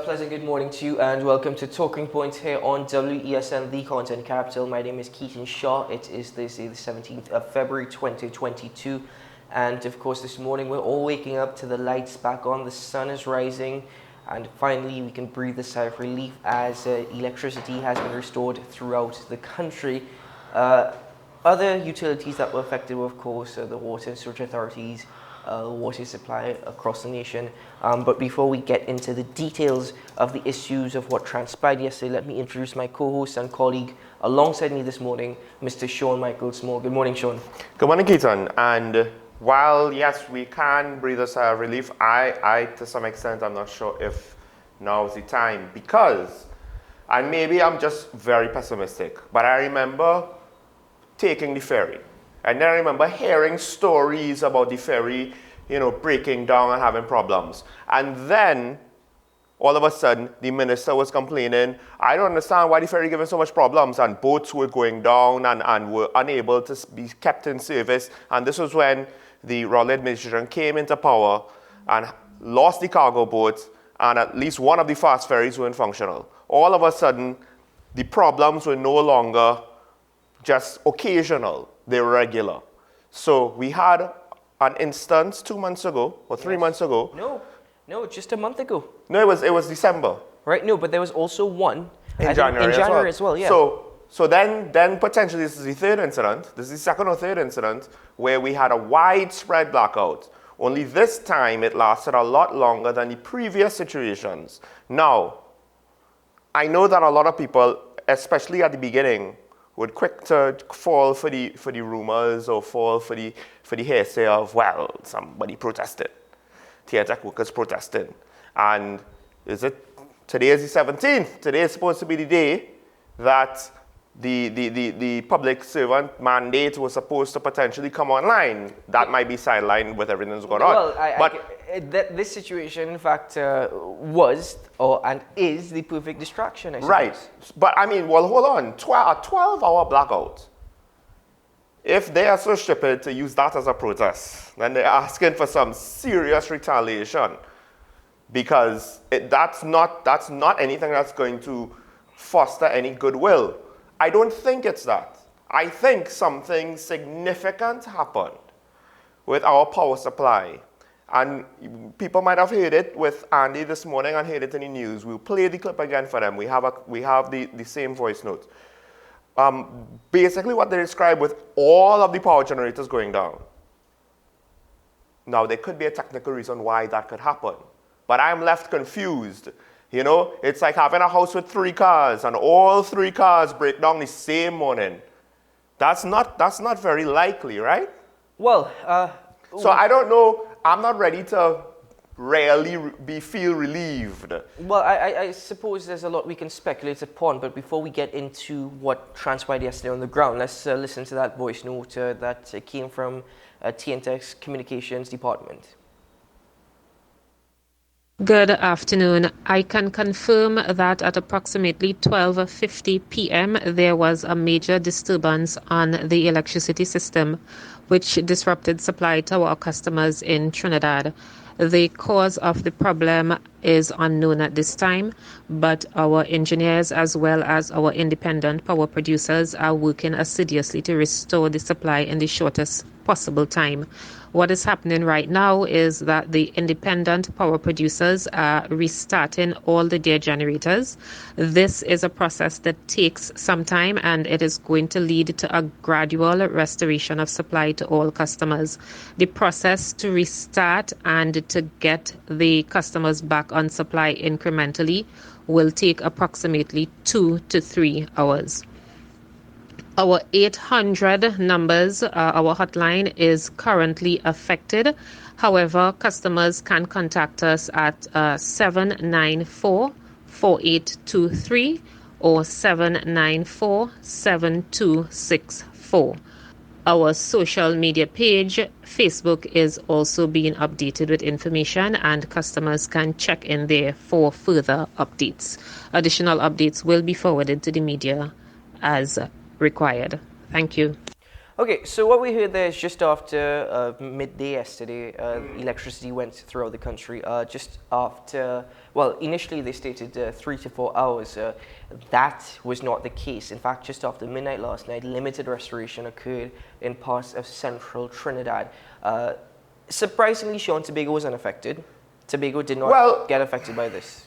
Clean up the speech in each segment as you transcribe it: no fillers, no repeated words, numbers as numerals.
pleasant good morning to you and welcome to Talking Points here on WESN, the content capital. My name is Keaton Shaw. It is the 17th of February 2022, and of course this morning we're all waking up to the lights back on, the sun is rising, and finally we can breathe a sigh of relief as electricity has been restored throughout the country. Other utilities that were affected were of course the water and sewage authorities, water supply across the nation. But before we get into the details of the issues of what transpired yesterday, let me introduce my co-host and colleague alongside me this morning, Mr. Sean Michael Small. Good morning, Sean. Good morning, Keaton. And while, yes, we can breathe a sigh of relief, I to some extent, I'm not sure if now is the time because, and maybe I'm just very pessimistic, but I remember taking the ferry. And then I remember hearing stories about the ferry, breaking down and having problems. And then, all of a sudden, the minister was complaining, I don't understand why the ferry giving so much problems. And boats were going down and were unable to be kept in service. And this was when the Raleigh administration came into power and lost the cargo boats, and at least one of the fast ferries weren't functional. All of a sudden, the problems were no longer just occasional. They were regular. So we had an instance 2 months ago or 3 months ago. No, just a month ago. No, it was December. Right, no, but there was also one in January as well, yeah. So then potentially this is the third incident. This is the second or third incident where we had a widespread blackout. Only this time it lasted a lot longer than the previous situations. Now, I know that a lot of people, especially at the beginning, were quick to fall for the rumors or fall for the hearsay of, well, somebody protested. TNTech workers protesting. And today is the 17th. Today is supposed to be the day that the public servant mandate was supposed to potentially come online. That might be sidelined with everything that's going on. Well, this situation, in fact, was and is the perfect distraction, I suppose. Right. But I mean, well, hold on. A 12-hour blackout. If they are so stupid to use that as a protest, then they're asking for some serious retaliation, because that's not anything that's going to foster any goodwill. I don't think it's that. I think something significant happened with our power supply. And people might have heard it with Andy this morning and heard it in the news. We'll play the clip again for them. We have the same voice note. Basically what they describe with all of the power generators going down. Now, there could be a technical reason why that could happen, but I'm left confused. It's like having a house with 3 cars and all 3 cars break down the same morning. That's not very likely, right? Well, so I don't know. I'm not ready to feel relieved. Well, I suppose there's a lot we can speculate upon, but before we get into what transpired yesterday on the ground, let's listen to that voice note that came from TNTech's communications department. Good afternoon. I can confirm that at approximately 12:50 p.m. there was a major disturbance on the electricity system, which disrupted supply to our customers in Trinidad. The cause of the problem is unknown at this time, but our engineers as well as our independent power producers are working assiduously to restore the supply in the shortest possible time. What is happening right now is that the independent power producers are restarting all their generators. This is a process that takes some time, and it is going to lead to a gradual restoration of supply to all customers. The process to restart and to get the customers back on supply incrementally will take approximately 2 to 3 hours. Our 800 numbers, our hotline is currently affected. However, customers can contact us at 794-4823 or 794-7264. Our social media page, Facebook, is also being updated with information, and customers can check in there for further updates. Additional updates will be forwarded to the media as required. Thank you. Okay, so what we heard there is just after midday yesterday, electricity went throughout the country. Just after, well, initially they stated 3 to 4 hours. That was not the case. In fact, just after midnight last night, limited restoration occurred in parts of central Trinidad. Surprisingly, Sean, Tobago was unaffected. Tobago did not get affected by this.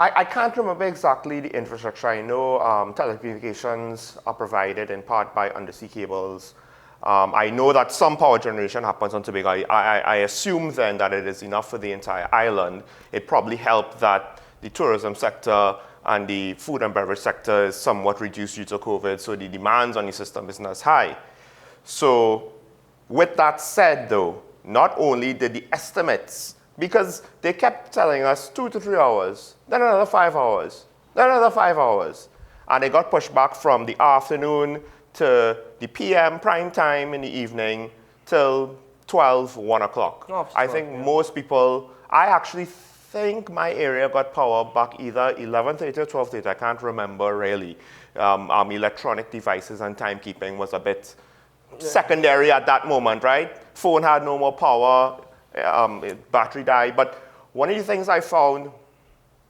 I can't remember exactly the infrastructure. I know telecommunications are provided in part by undersea cables. I know that some power generation happens on Tobago. I assume then that it is enough for the entire island. It probably helped that the tourism sector and the food and beverage sector is somewhat reduced due to COVID, so the demands on the system isn't as high. So with that said though, not only did the estimates, because they kept telling us 2 to 3 hours, then another 5 hours, then another 5 hours. And it got pushed back from the afternoon to the PM prime time in the evening till 12, 1 o'clock. I think most people, I actually think my area got power back either 11:30 or 12:30, I can't remember really. Electronic devices and timekeeping was a bit secondary at that moment, right? Phone had no more power. Battery died. But one of the things I found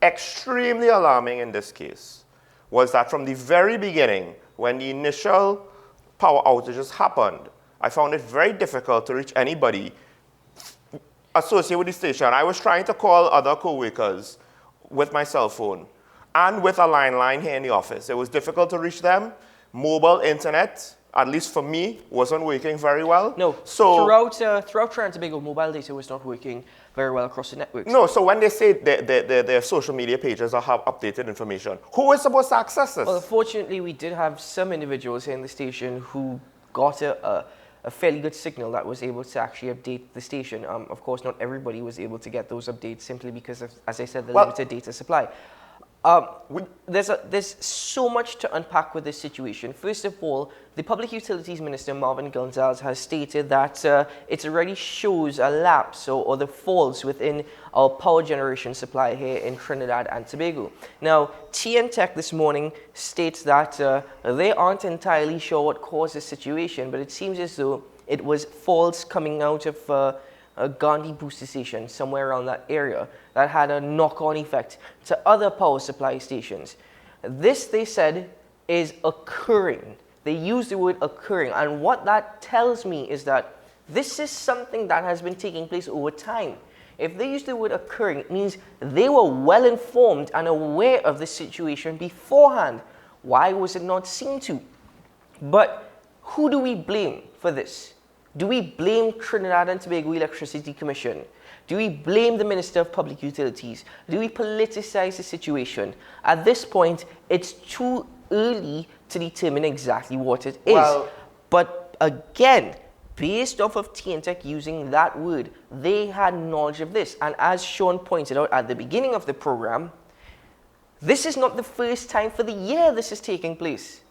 extremely alarming in this case was that from the very beginning, when the initial power outages happened, I found it very difficult to reach anybody associated with the station. I was trying to call other co-workers with my cell phone and with a line here in the office. It was difficult to reach them. Mobile internet, at least for me, wasn't working very well. No, so throughout Trinidad and Tobago, mobile data was not working very well across the networks. No, so when they say their social media pages have updated information, who is supposed to access this? Well, fortunately, we did have some individuals here in the station who got a fairly good signal that was able to actually update the station. Of course, not everybody was able to get those updates simply because of, as I said, the limited data supply. There's so much to unpack with this situation. First of all, the Public Utilities Minister, Marvin Gonzalez, has stated that it already shows a lapse or the faults within our power generation supply here in Trinidad and Tobago. Now, TNTech this morning states that they aren't entirely sure what caused the situation, but it seems as though it was faults coming out of a Gandhi booster station somewhere around that area that had a knock-on effect to other power supply stations. This, they said, is occurring. They use the word occurring, and what that tells me is that this is something that has been taking place over time. If they use the word occurring, it means they were well informed and aware of the situation beforehand. Why was it not seen to? But who do we blame for this? Do we blame Trinidad and Tobago Electricity Commission? Do we blame the Minister of Public Utilities? Do we politicize the situation? At this point, it's too early to determine exactly what it is. But again, based off of TNTech using that word, they had knowledge of this. And as Sean pointed out at the beginning of the program, this is not the first time for the year this is taking place.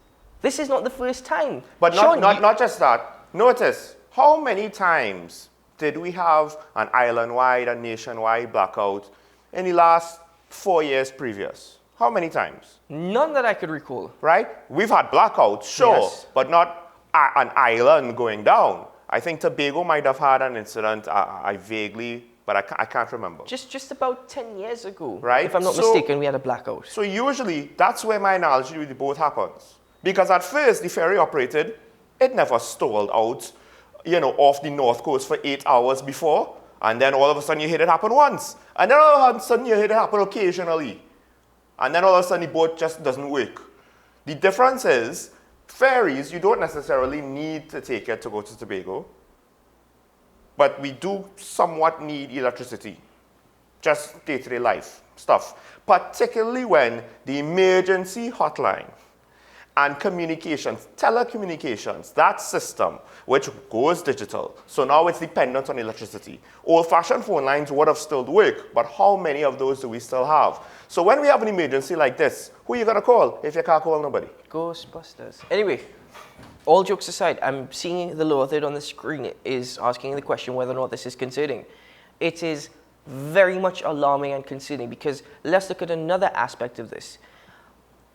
This is not the first time. But Sean, not just that. Notice, how many times did we have an island-wide and nationwide blackout in the last 4 years previous? How many times? None that I could recall. Right? We've had blackouts, sure, yes, but not an island going down. I think Tobago might have had an incident, I vaguely, but I can't remember. Just about 10 years ago, right? If I'm not mistaken, we had a blackout. So usually, that's where my analogy with the boat happens. Because at first, the ferry operated, it never stalled out, off the north coast for 8 hours before, and then all of a sudden you hear it happen once, and then all of a sudden you hear it happen occasionally, and then all of a sudden the boat just doesn't work. The difference is, ferries, you don't necessarily need to take it to go to Tobago, but we do somewhat need electricity, just day-to-day life stuff, particularly when the emergency hotline and communications, telecommunications, that system, which goes digital, so now it's dependent on electricity. Old-fashioned phone lines would have still worked, but how many of those do we still have? So when we have an emergency like this, who are you going to call if you can't call nobody? Ghostbusters. Anyway, all jokes aside, I'm seeing the lower third on the screen is asking the question whether or not this is concerning. It is very much alarming and concerning because let's look at another aspect of this.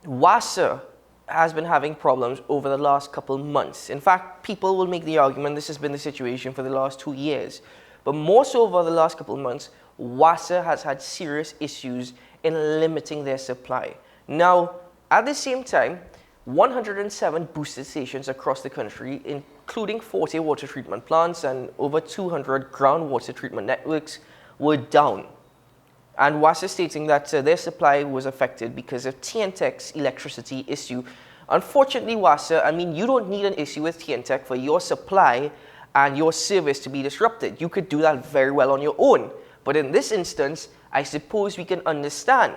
WASA has been having problems over the last couple months. In fact, people will make the argument this has been the situation for the last 2 years. But more so over the last couple months, WASA has had serious issues in limiting their supply. Now, at the same time, 107 booster stations across the country, including 40 water treatment plants and over 200 groundwater treatment networks, were down. And WASA stating that their supply was affected because of TNTEC's electricity issue. Unfortunately, WASA, I mean, you don't need an issue with TNTEC for your supply and your service to be disrupted. You could do that very well on your own. But in this instance, I suppose we can understand.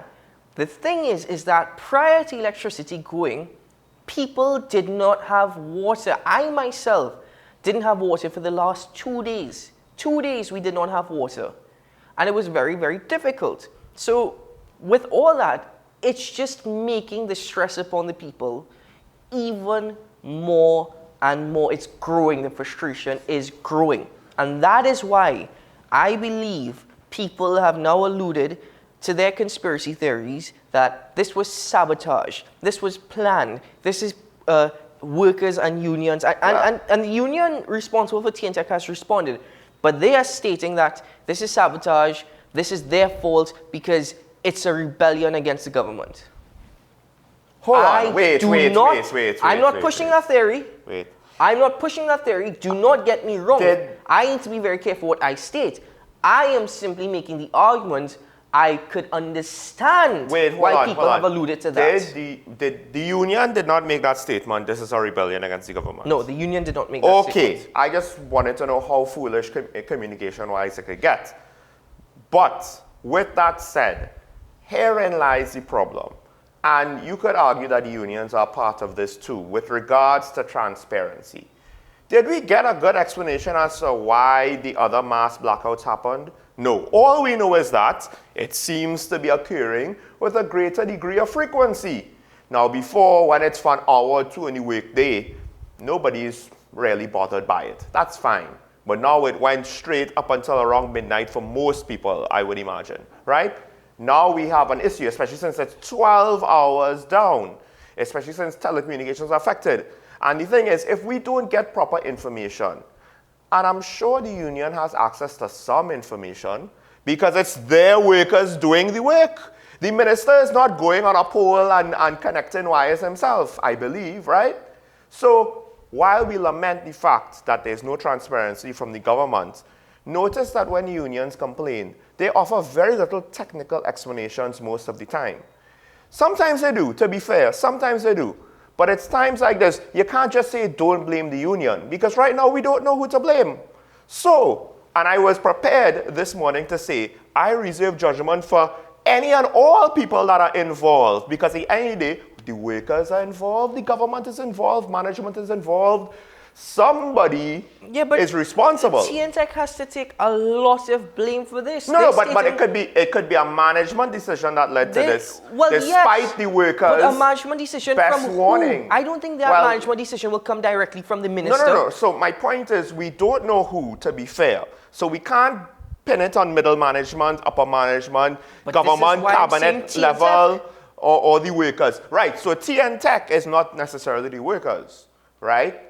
The thing is that prior to electricity going, people did not have water. I myself didn't have water for the last 2 days. 2 days we did not have water. And it was very, very difficult. So with all that, it's just making the stress upon the people even more and more. It's growing. The frustration is growing. And that is why I believe people have now alluded to their conspiracy theories that this was sabotage, this was planned, this is workers and unions. And the union responsible for TNTEC has responded. But they are stating that this is sabotage, this is their fault because it's a rebellion against the government. Hold on, wait. I'm not pushing that theory. Wait. I'm not pushing that theory. Do not get me wrong. I need to be very careful what I state. I am simply making the argument I could understand why people have alluded to that. The union did not make that statement, this is a rebellion against the government. No, the union did not make that statement. Okay, I just wanted to know how foolish communication-wise it could get. But with that said, herein lies the problem. And you could argue that the unions are part of this too, with regards to transparency. Did we get a good explanation as to why the other mass blackouts happened? No. All we know is that it seems to be occurring with a greater degree of frequency. Now before, when it's for an hour or two in the weekday, nobody's really bothered by it. That's fine. But now it went straight up until around midnight for most people, I would imagine, right? Now we have an issue, especially since it's 12 hours down, especially since telecommunications are affected. And the thing is, if we don't get proper information, and I'm sure the union has access to some information because it's their workers doing the work. The minister is not going on a pole and connecting wires himself, I believe, right? So while we lament the fact that there's no transparency from the government, notice that when unions complain, they offer very little technical explanations most of the time. Sometimes they do, to be fair, sometimes they do. But it's times like this, you can't just say don't blame the union, because right now we don't know who to blame. So, and I was prepared this morning to say, I reserve judgment for any and all people that are involved, because at the end of the day, the workers are involved, the government is involved, management is involved. Somebody is responsible. TNTEC has to take a lot of blame for this. No, but it could be a management decision that led to this, despite the workers' but a management decision best from warning. who? I don't think that management decision will come directly from the minister. No. So my point is, we don't know who, to be fair. So we can't pin it on middle management, upper management, government, cabinet level, or the workers. Right, so TNTEC is not necessarily the workers, right?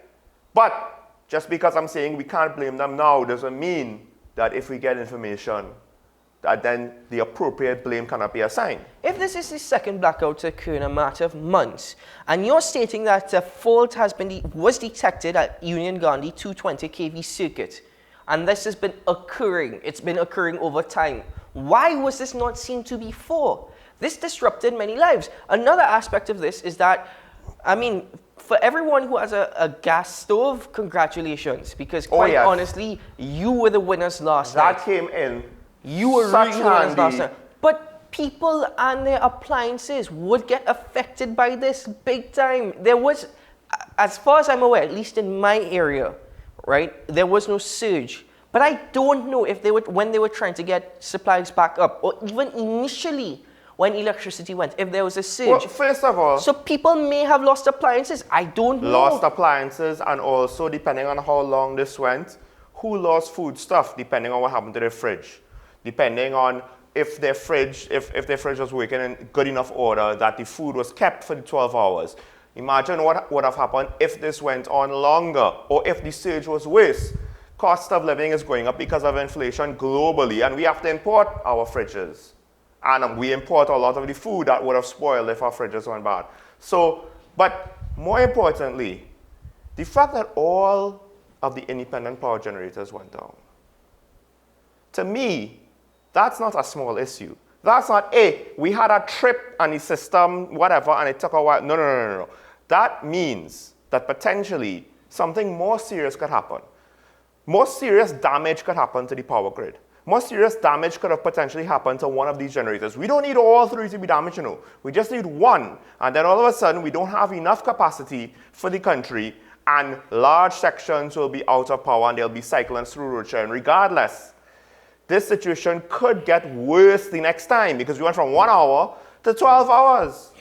But just because I'm saying we can't blame them now doesn't mean that if we get information, that then the appropriate blame cannot be assigned. If this is the second blackout to occur in a matter of months, and you're stating that a fault was detected at Union Gandhi 220 kV circuit, and this has been occurring, it's been occurring over time, why was this not seen to before? This disrupted many lives. Another aspect of this is that, I mean, for everyone who has a gas stove, congratulations, because quite honestly, you were the winners last night. That came in. You were really the winners last night. But people and their appliances would get affected by this big time. There was, as far as I'm aware, at least in my area, right, there was no surge. But I don't know if when they were trying to get supplies back up, or even initially, when electricity went, if there was a surge. Well, first of all, so people may have lost appliances. I don't know. Lost appliances, and also depending on how long this went, who lost food stuff, depending on what happened to their fridge. Depending on if their fridge was working in good enough order that the food was kept for the 12 hours. Imagine what would have happened if this went on longer or if the surge was worse. Cost of living is going up because of inflation globally, and we have to import our fridges. And we import a lot of the food that would have spoiled if our fridges went bad. So, but more importantly, the fact that all of the independent power generators went down. To me, that's not a small issue. That's not, hey, we had a trip and the system, whatever, and it took a while. No. That means that potentially something more serious could happen. More serious damage could happen to the power grid. More serious damage could have potentially happened to one of these generators. We don't need all three to be damaged, We just need one. And then all of a sudden, we don't have enough capacity for the country, and large sections will be out of power and they'll be cycling through road sharing regardless. This situation could get worse the next time because we went from 1 hour to 12 hours.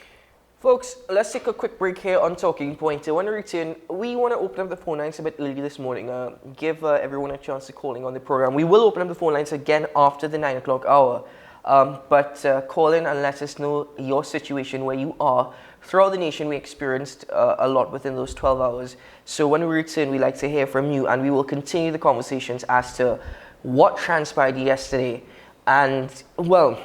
Folks, let's take a quick break here on Talking Point. When we return, we want to open up the phone lines a bit early this morning. Give everyone a chance to calling on the program. We will open up the phone lines again after the 9 o'clock hour. But call in and let us know your situation where you are. Throughout the nation, we experienced a lot within those 12 hours. So when we return, we like to hear from you, and we will continue the conversations as to what transpired yesterday. And, well,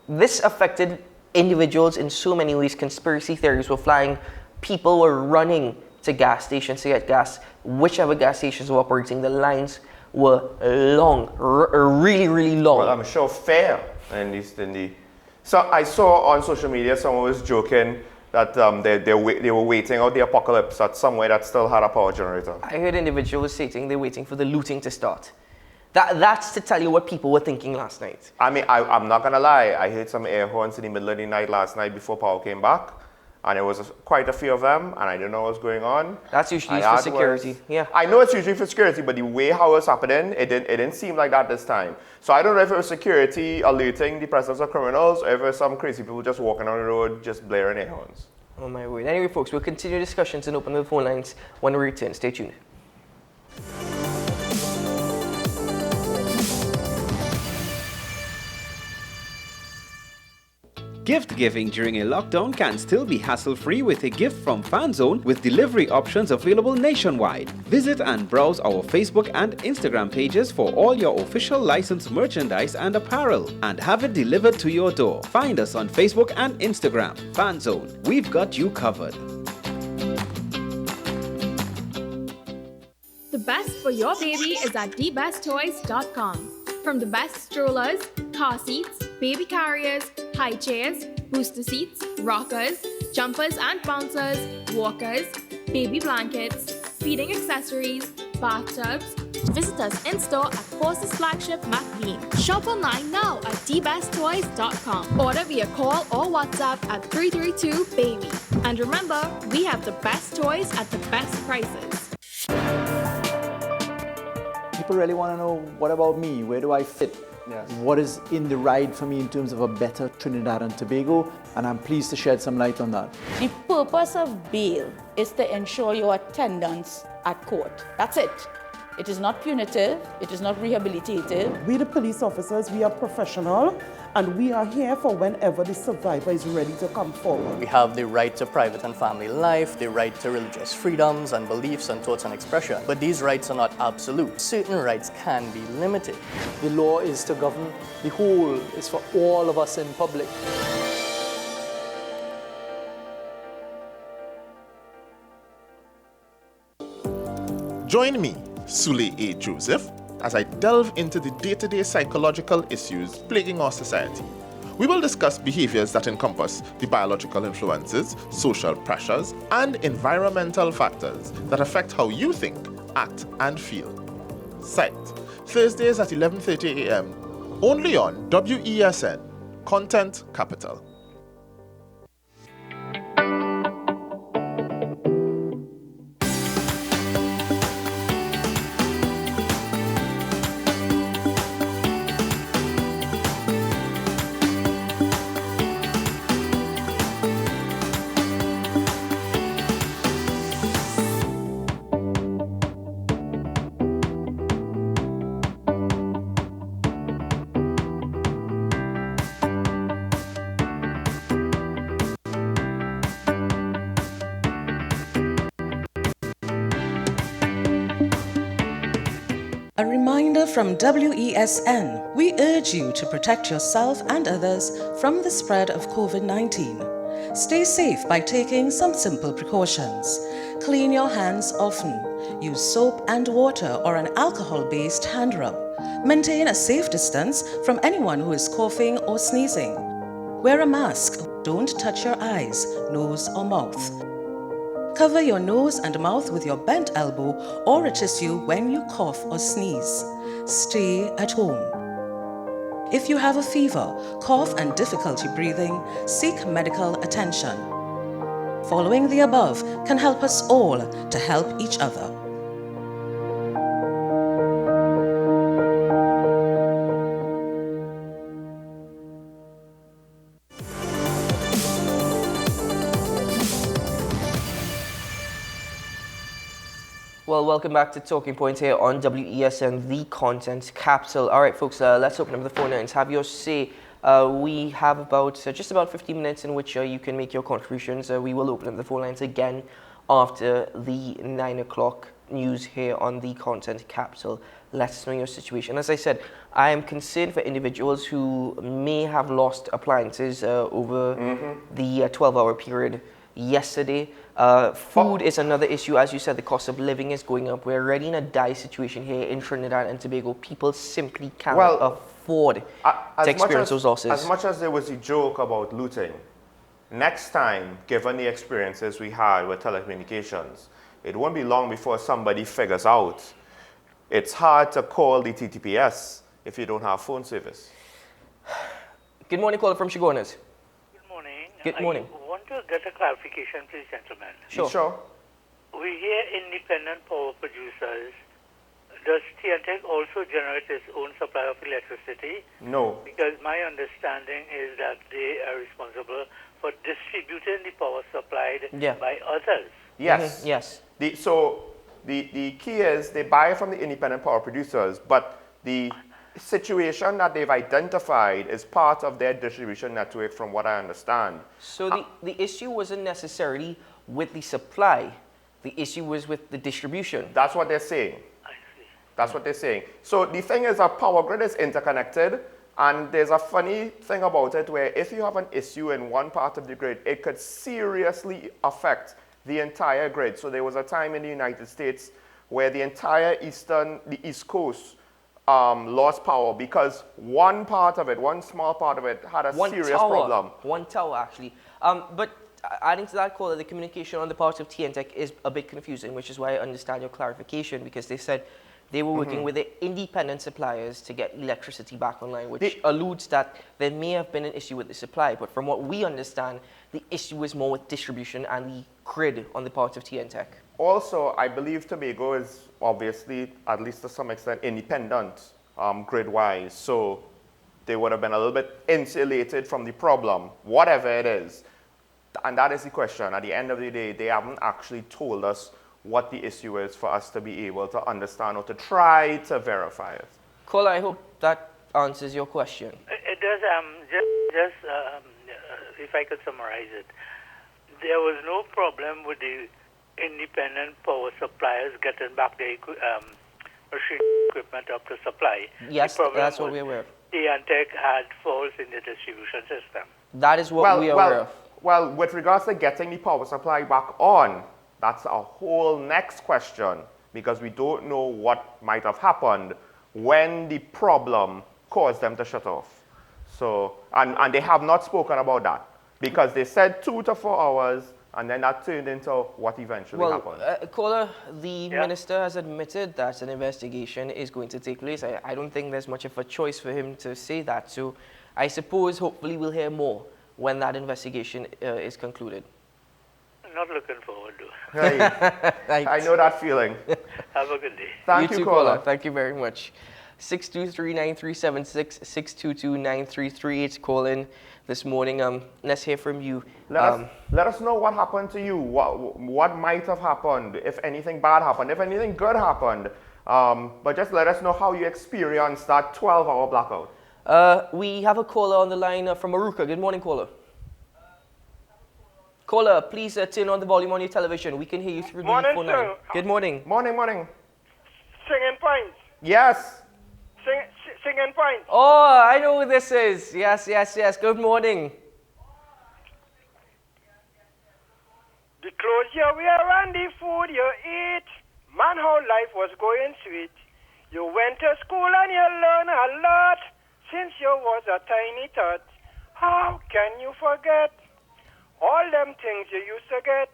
this affected individuals in so many ways. Conspiracy theories were flying. People were running to gas stations to get gas. Whichever gas stations were operating, the lines were long, really, really long. Well, I'm sure fair. So I saw on social media someone was joking that they were waiting out the apocalypse at somewhere that still had a power generator. I heard individuals stating they're waiting for the looting to start. That's to tell you what people were thinking last night. I mean, I'm not gonna lie. I heard some air horns in the middle of the night last night before power came back, and there was quite a few of them, and I didn't know what was going on. That's usually for security. Yeah. I know it's usually for security, but the way how it was happening, it didn't seem like that this time. So I don't know if it was security alerting the presence of criminals, or if it was some crazy people just walking on the road, just blaring air horns. Oh my word. Anyway, folks, we'll continue discussions and open the phone lines when we return. Stay tuned. Gift giving during a lockdown can still be hassle-free with a gift from FanZone with delivery options available nationwide. Visit and browse our Facebook and Instagram pages for all your official licensed merchandise and apparel and have it delivered to your door. Find us on Facebook and Instagram. FanZone, we've got you covered. The best for your baby is at thebesttoys.com. From the best strollers, car seats, baby carriers, high chairs, booster seats, rockers, jumpers and bouncers, walkers, baby blankets, feeding accessories, bathtubs. Visit us in-store at Forces Flagship McLean. Shop online now at thebesttoys.com. Order via call or WhatsApp at 332-BABY. And remember, we have the best toys at the best prices. People really want to know, what about me? Where do I fit? Yes. What is in the ride for me in terms of a better Trinidad and Tobago? And I'm pleased to shed some light on that. The purpose of bail is to ensure your attendance at court. That's it. It is not punitive. It is not rehabilitative. We, the police officers, we are professional, and we are here for whenever the survivor is ready to come forward. We have the right to private and family life, the right to religious freedoms and beliefs and thoughts and expression. But these rights are not absolute. Certain rights can be limited. The law is to govern the whole, it's for all of us in public. Join me, Sule A. Joseph, as I delve into the day-to-day psychological issues plaguing our society. We will discuss behaviors that encompass the biological influences, social pressures, and environmental factors that affect how you think, act, and feel. Psyched, Thursdays at 11:30 a.m., only on WESN, Content Capital. reminder from WESN. We urge you to protect yourself and others from the spread of COVID-19. Stay safe by taking some simple precautions. Clean your hands often. Use soap and water or an alcohol-based hand rub. Maintain a safe distance from anyone who is coughing or sneezing. Wear a mask. Don't touch your eyes, nose, or mouth. Cover your nose and mouth with your bent elbow or a tissue when you cough or sneeze. Stay at home. If you have a fever, cough, and difficulty breathing, seek medical attention. Following the above can help us all to help each other. Well, welcome back to Talking Point here on WESN, the content capital. All right, folks, let's open up the phone lines. Have your say. We have about just about 15 minutes in which you can make your contributions. We will open up the phone lines again after the 9 o'clock news here on the content capital. Let us know your situation. As I said, I am concerned for individuals who may have lost appliances over the 12-hour period yesterday. Food is another issue. As you said, the cost of living is going up. We're already in a dire situation here in Trinidad and Tobago. People simply cannot afford to experience those losses. As much as there was a joke about looting, next time, given the experiences we had with telecommunications, it won't be long before somebody figures out it's hard to call the TTPS if you don't have phone service. Good morning, caller from Chaguanas. Good morning. I want to get a clarification, please, gentlemen. Sure. We hear independent power producers. Does TNTEC also generate its own supply of electricity? No. Because my understanding is that they are responsible for distributing the power supplied by others. Yes. Yes. The key is they buy from the independent power producers, but the situation that they've identified is part of their distribution network, from what I understand. So the issue wasn't necessarily with the supply. The issue was with the distribution. That's what they're saying. I see. That's what they're saying. So the thing is, our power grid is interconnected, and there's a funny thing about it where if you have an issue in one part of the grid, it could seriously affect the entire grid. So there was a time in the United States where the entire East Coast lost power because one small part of it had a serious problem. One tower, actually. But adding to that, caller, the communication on the part of TNTEC is a bit confusing, which is why I understand your clarification, because they said they were working with the independent suppliers to get electricity back online, which alludes that there may have been an issue with the supply. But from what we understand, the issue is more with distribution and the grid on the part of TNTEC. Also, I believe Tobago is obviously, at least to some extent, independent grid-wise. So they would have been a little bit insulated from the problem, whatever it is. And that is the question. At the end of the day, they haven't actually told us what the issue is for us to be able to understand or to try to verify it. Caller, I hope that answers your question. It does. If I could summarize it, there was no problem with the independent power suppliers getting back their machine equipment up to supply. Yes, that's what we're aware of. TNTEC had faults in the distribution system. That is what we are aware of. Well, with regards to getting the power supply back on, that's a whole next question, because we don't know what might have happened when the problem caused them to shut off. So, and they have not spoken about that, because they said 2 to 4 hours, and then that turned into what eventually happened. Caller, the minister has admitted that an investigation is going to take place. I don't think there's much of a choice for him to say that. So I suppose hopefully we'll hear more when that investigation is concluded. Not looking forward to it. Right. I know that feeling. Have a good day. Thank you, caller. Thank you very much. 623-9376, 622-9338. Call in this morning. Let's hear from you. Let us know what happened to you, what might have happened, if anything bad happened, if anything good happened. But just let us know how you experienced that 12-hour blackout. We have a caller on the line from Aruka. Good morning, caller. Caller, please turn on the volume on your television. We can hear you through the phone line. Good morning. Morning. Singing Pines. Yes. Singing Point. Oh, I know who this is. Yes, yes, yes. Good morning. The clothes you wear and the food you eat, man, how life was going sweet. You went to school and you learned a lot since you was a tiny tot. How can you forget all them things you used to get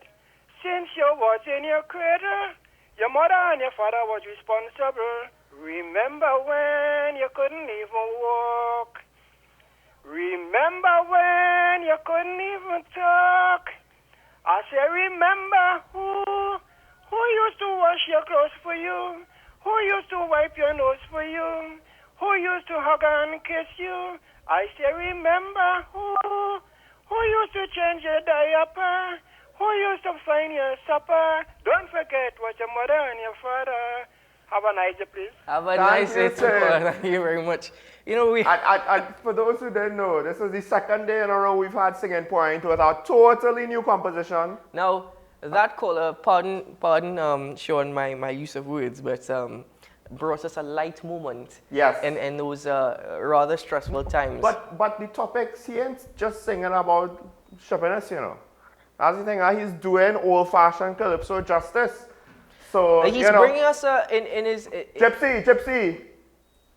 since you was in your cradle? Your mother and your father was responsible. Remember when you couldn't even walk? Remember when you couldn't even talk? I say, remember who used to wash your clothes for you? Who used to wipe your nose for you? Who used to hug and kiss you? I say, remember who used to change your diaper? Who used to find your supper? Don't forget what your mother and your father. Have a nice day, please. Have a nice day, too. Thank you very much. You know, for those who didn't know, this is the second day in a row we've had Singing Point with a totally new composition. Now, that caller, pardon, Sean, my use of words, but brought us a light moment. Yes. In those rather stressful times. But the topics, he ain't just singing about shippiness, you know. That's the thing, he's doing old-fashioned calypso justice. So, he's bringing us in his... Gypsy.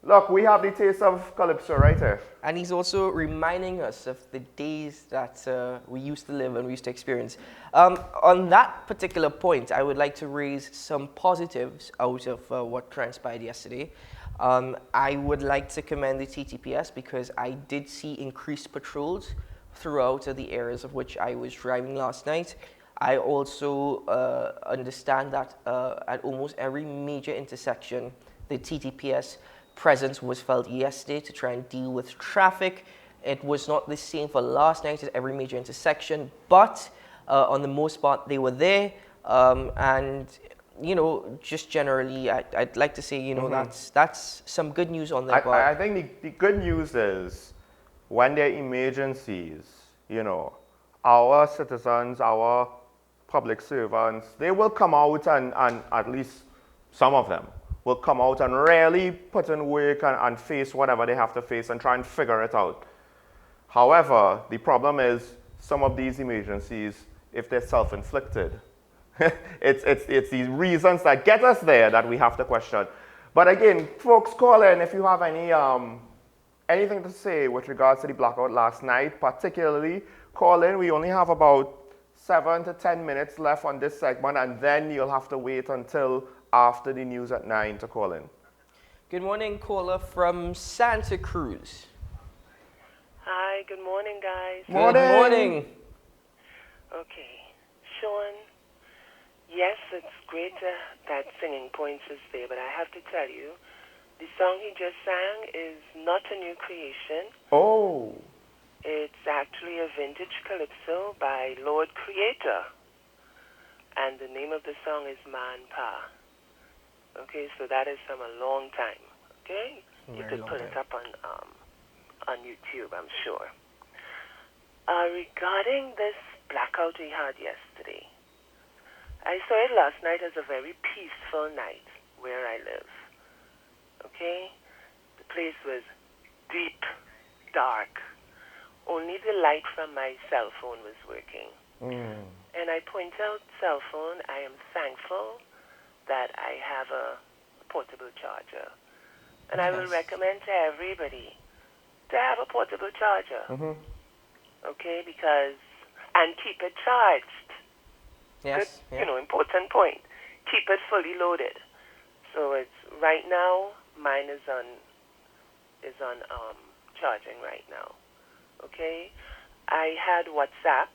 Look, we have the taste of calypso right here. And he's also reminding us of the days that we used to live and we used to experience. On that particular point, I would like to raise some positives out of what transpired yesterday. I would like to commend the TTPS because I did see increased patrols throughout the areas of which I was driving last night. I also understand that at almost every major intersection, the TTPS presence was felt yesterday to try and deal with traffic. It was not the same for last night at every major intersection, but on the most part, they were there. And, you know, just generally, I'd like to say, you know, that's some good news on their part. I think the good news is when there are emergencies, you know, our citizens, our public servants, they will come out and at least some of them will come out and really put in work and face whatever they have to face and try and figure it out. However, the problem is some of these emergencies, if they're self-inflicted, it's the reasons that get us there that we have to question. But again, folks, call in if you have any anything to say with regards to the blackout last night, particularly call in. We only have about 7 to 10 minutes left on this segment, and then you'll have to wait until after the news at 9 to call in. Good morning, caller from Santa Cruz. Hi, good morning, guys. Good morning. Okay, Sean, yes, it's great that Singing Points is there, but I have to tell you, the song he just sang is not a new creation. Oh. It's actually a vintage calypso by Lord Creator, and the name of the song is Man Pa. Okay, so that is from a long time. Okay, you could put it up on YouTube, I'm sure. Regarding this blackout we had yesterday, I saw it last night as a very peaceful night where I live. Okay, the place was deep, dark. Only the light from my cell phone was working. And I point out cell phone, I am thankful that I have a portable charger. And I will recommend to everybody to have a portable charger. Okay, because, and keep it charged. Yes. Good, you know, important point. Keep it fully loaded. So it's, right now, mine is on charging right now. Okay, I had WhatsApp,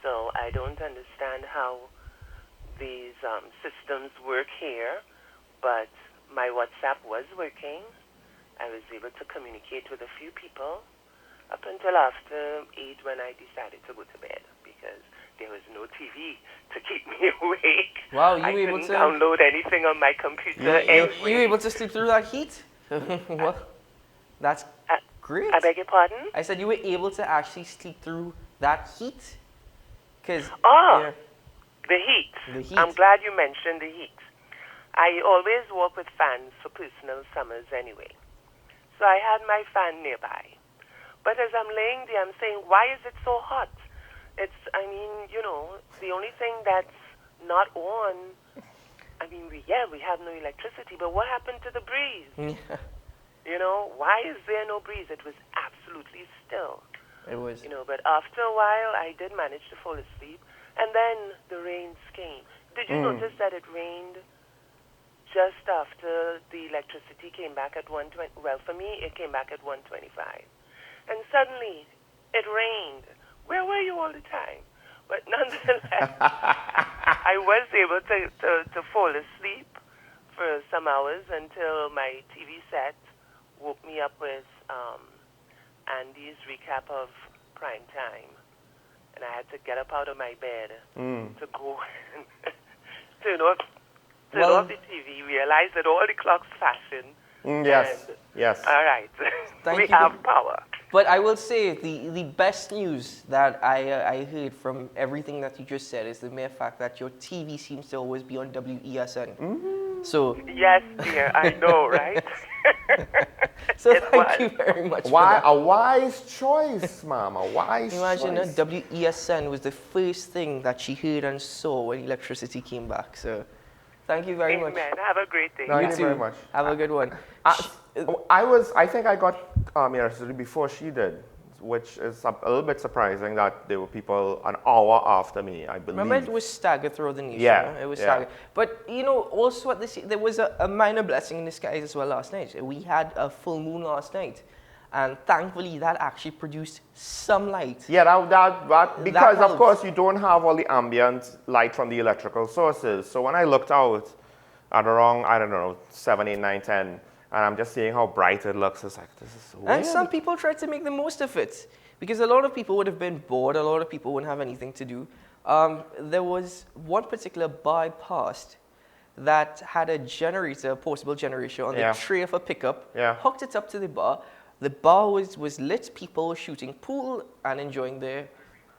so I don't understand how these systems work here, but my WhatsApp was working. I was able to communicate with a few people up until after 8 when I decided to go to bed because there was no TV to keep me awake. Wow, you I were able couldn't to download anything on my computer. You were able to sleep through that heat? Well, that's great. I beg your pardon? I said you were able to actually sleep through that heat? The heat. The heat. I'm glad you mentioned the heat. I always work with fans for personal summers anyway. So I had my fan nearby. But as I'm laying there, I'm saying, why is it so hot? The only thing that's not on, we have no electricity, but what happened to the breeze? Why is there no breeze? It was absolutely still. It was. But after a while, I did manage to fall asleep. And then the rains came. Did you notice that it rained just after the electricity came back at 1:20? Well, for me, it came back at 1:25. And suddenly, it rained. Where were you all the time? But nonetheless, I was able to fall asleep for some hours until my TV set woke me up with Andy's recap of prime time. And I had to get up out of my bed to go and turn off the TV, realize that all the clocks flashing. Yes. All right. We have power. But I will say the best news that I heard from everything that you just said is the mere fact that your TV seems to always be on WESN. So yes, dear, I know, right? So thank you very much. Why a wise choice, Mom? A wise Imagine choice. WESN was the first thing that she heard and saw when electricity came back. So thank you very much. Amen. Have a great day. Thank you very much. Have a good one. I think I got electricity before she did, which is a little bit surprising that there were people an hour after me, I believe. Remember, it was staggered throughout the nation. Yeah, It was yeah. staggered. But, also at there was a minor blessing in disguise as well last night. We had a full moon last night. And thankfully, that actually produced some light. Yeah, that because helps. of course you don't have all the ambient light from the electrical sources. So when I looked out at around, 7, 8, 9, 10, and I'm just seeing how bright it looks, it's like, this is weird. And some people tried to make the most of it. Because a lot of people would have been bored, a lot of people wouldn't have anything to do. There was one particular bar I passed that had a generator, a portable generator, on the tray of a pickup, hooked it up to the bar. The bar was lit, people were shooting pool and enjoying their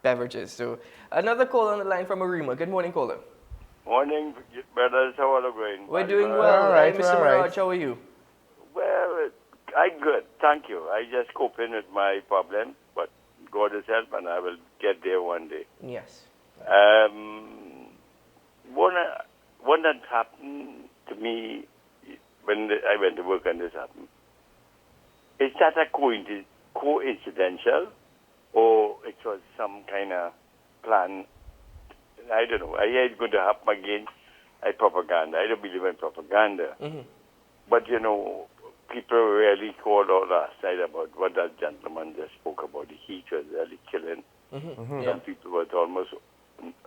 beverages. So another call on the line from Arima. Good morning, caller. Morning, brothers. How are you going? We're doing well. All right, Mr. Miraj, how are you? Well, I'm good. Thank you. I just coping with my problem, but God is help and I will get there one day. Yes. One that happened to me when I went to work and this happened. Is that a coincidental or it was some kind of plan? I don't know. I hear it's going to happen again. Propaganda. I don't believe in propaganda. Mm-hmm. But, people really called out last night about what that gentleman just spoke about. The heat was really killing. Mm-hmm. Some people were almost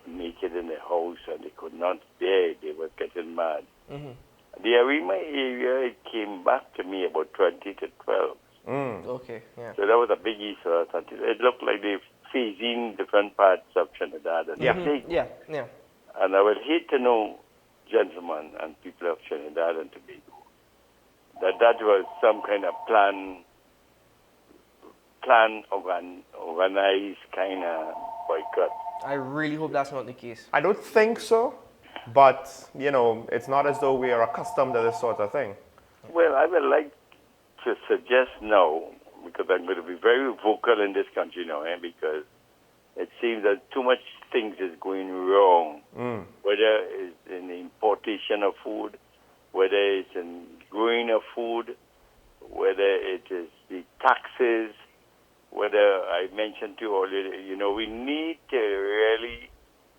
naked in their house and they could not bear it. They were getting mad. Mm-hmm. The Arima area, it came back to me about 20 to 12. Okay, yeah. So that was a big issue. It looked like they phasing different parts of Trinidad and Tobago. Yeah. And I would hate to know, gentlemen and people of Trinidad and Tobago, that was some kind of organized kind of boycott. I really hope that's not the case. I don't think so, but, it's not as though we are accustomed to this sort of thing. Well, I would like to suggest now, because I'm going to be very vocal in this country now, because it seems that too much things is going wrong, whether it's in the importation of food, whether it's in growing of food, whether it is the taxes, whether I mentioned to you earlier, we need to really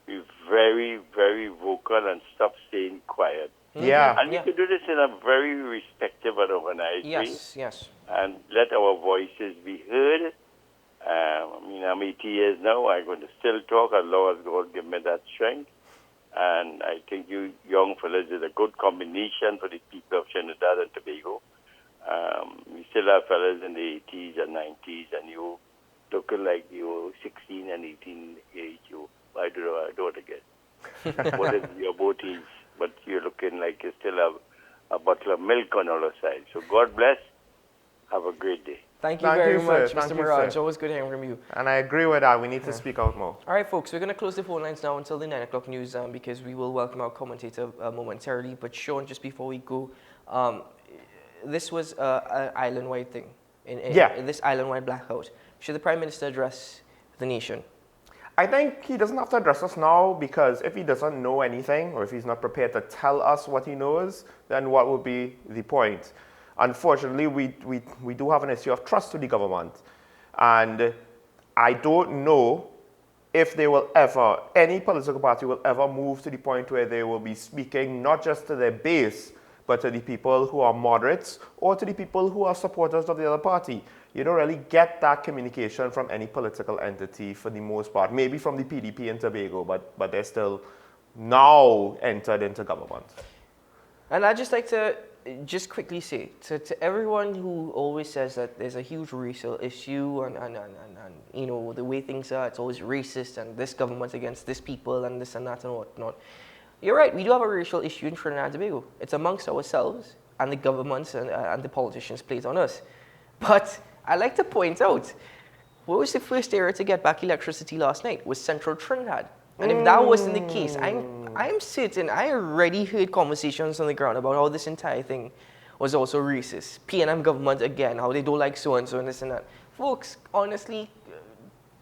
be very, very vocal and stop staying quiet. Yeah. And you can do this in a very respectful and organized way. Yes. And let our voices be heard. I'm 80 years now. I'm going to still talk as long as God give me that strength. And I think you young fellas is a good combination for the people of Trinidad and Tobago. We still have fellas in the 80s and 90s, and you looking like you're 16 and 18 age. I don't know again. What is your both age? But you're looking like you still have a bottle of milk on the other side. So God bless. Have a great day. Thank you very much, Thank Mr. you, Mirage. sir. Always good hearing from you. And I agree with that. We need to speak out more. All right, folks, we're going to close the phone lines now until the 9 o'clock news because we will welcome our commentator momentarily. But Sean, just before we go, this was an island-wide thing. This island-wide blackout. Should the Prime Minister address the nation? I think he doesn't have to address us now because if he doesn't know anything or if he's not prepared to tell us what he knows, then what would be the point? Unfortunately, we do have an issue of trust with the government. And I don't know if they will ever, any political party will ever move to the point where they will be speaking not just to their base, but to the people who are moderates or to the people who are supporters of the other party. You don't really get that communication from any political entity for the most part. Maybe from the PDP and Tobago, but they're still now entered into government. And I'd just like to just quickly say to everyone who always says that there's a huge racial issue and you know, the way things are, it's always racist and this government against this people and this and that and whatnot. You're right, we do have a racial issue in Trinidad and Tobago. It's amongst ourselves and the governments and the politicians play it on us. But I'd like to point out, what was the first area to get back electricity last night? Was Central Trinidad. And if that wasn't the case, I'm certain I already heard conversations on the ground about how this entire thing was also racist. PNM government again, how they don't like so-and-so and this and that. Folks, honestly,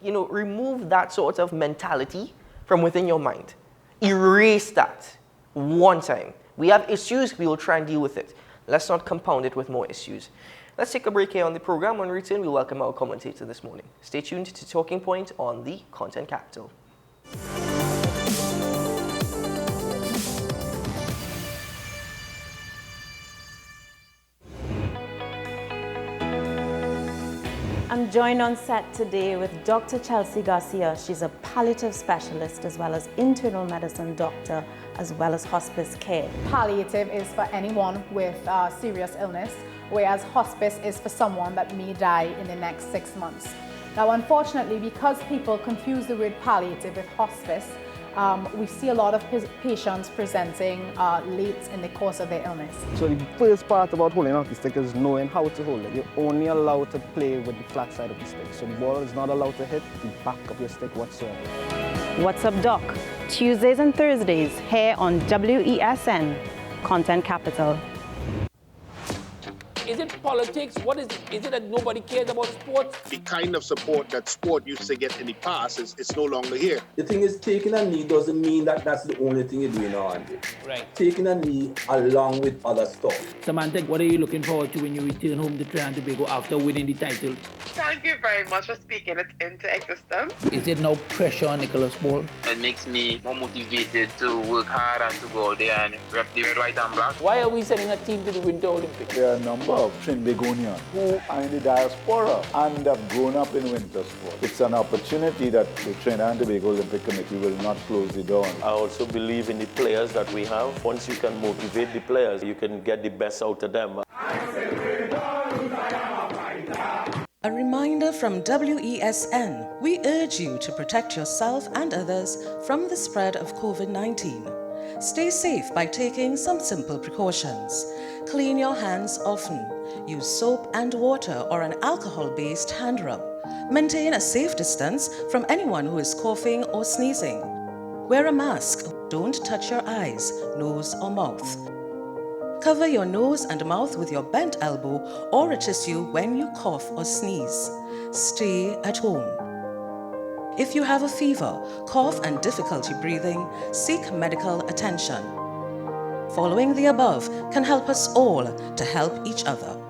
you know, remove that sort of mentality from within your mind. Erase that one time. We have issues, we will try and deal with it. Let's not compound it with more issues. Let's take a break here on the program. When we return, we welcome our commentator this morning. Stay tuned to Talking Point on the Content Capital. I'm joined on set today with Dr. Chelsea Garcia. She's a palliative specialist as well as internal medicine doctor as well as hospice care. Palliative is for anyone with serious illness, whereas hospice is for someone that may die in the next 6 months. Now, unfortunately, because people confuse the word palliative with hospice, we see a lot of patients presenting late in the course of their illness. So the first part about holding out the stick is knowing how to hold it. You're only allowed to play with the flat side of the stick. So the ball is not allowed to hit the back of your stick whatsoever. What's up, Doc? Tuesdays and Thursdays here on WESN, Content Capital. Is it politics? What is it? Is it that nobody cares about sports? The kind of support that sport used to get in the past is no longer here. The thing is, taking a knee doesn't mean that that's the only thing you're doing now, Andy. Right. Taking a knee along with other stuff. Samantha, what are you looking forward to when you return home to Trinidad and Tobago after winning the title? Thank you very much for speaking it into existence. Is it no pressure on Nicholas Paul? It makes me more motivated to work hard and to go out there and rep the red, white and black. Why are we sending a team to the Winter Olympics? There are a number of Trinbagonians who are in the diaspora and have grown up in winter sport. It's an opportunity that the Trinidad and Tobago Olympic Committee will not close the door on. I also believe in the players that we have. Once you can motivate the players, you can get the best out of them. A reminder from WESN. We urge you to protect yourself and others from the spread of COVID-19. Stay safe by taking some simple precautions. Clean your hands often. Use soap and water or an alcohol-based hand rub. Maintain a safe distance from anyone who is coughing or sneezing. Wear a mask. Don't touch your eyes, nose or mouth. Cover your nose and mouth with your bent elbow or a tissue when you cough or sneeze. Stay at home. If you have a fever, cough and difficulty breathing, seek medical attention. Following the above can help us all to help each other.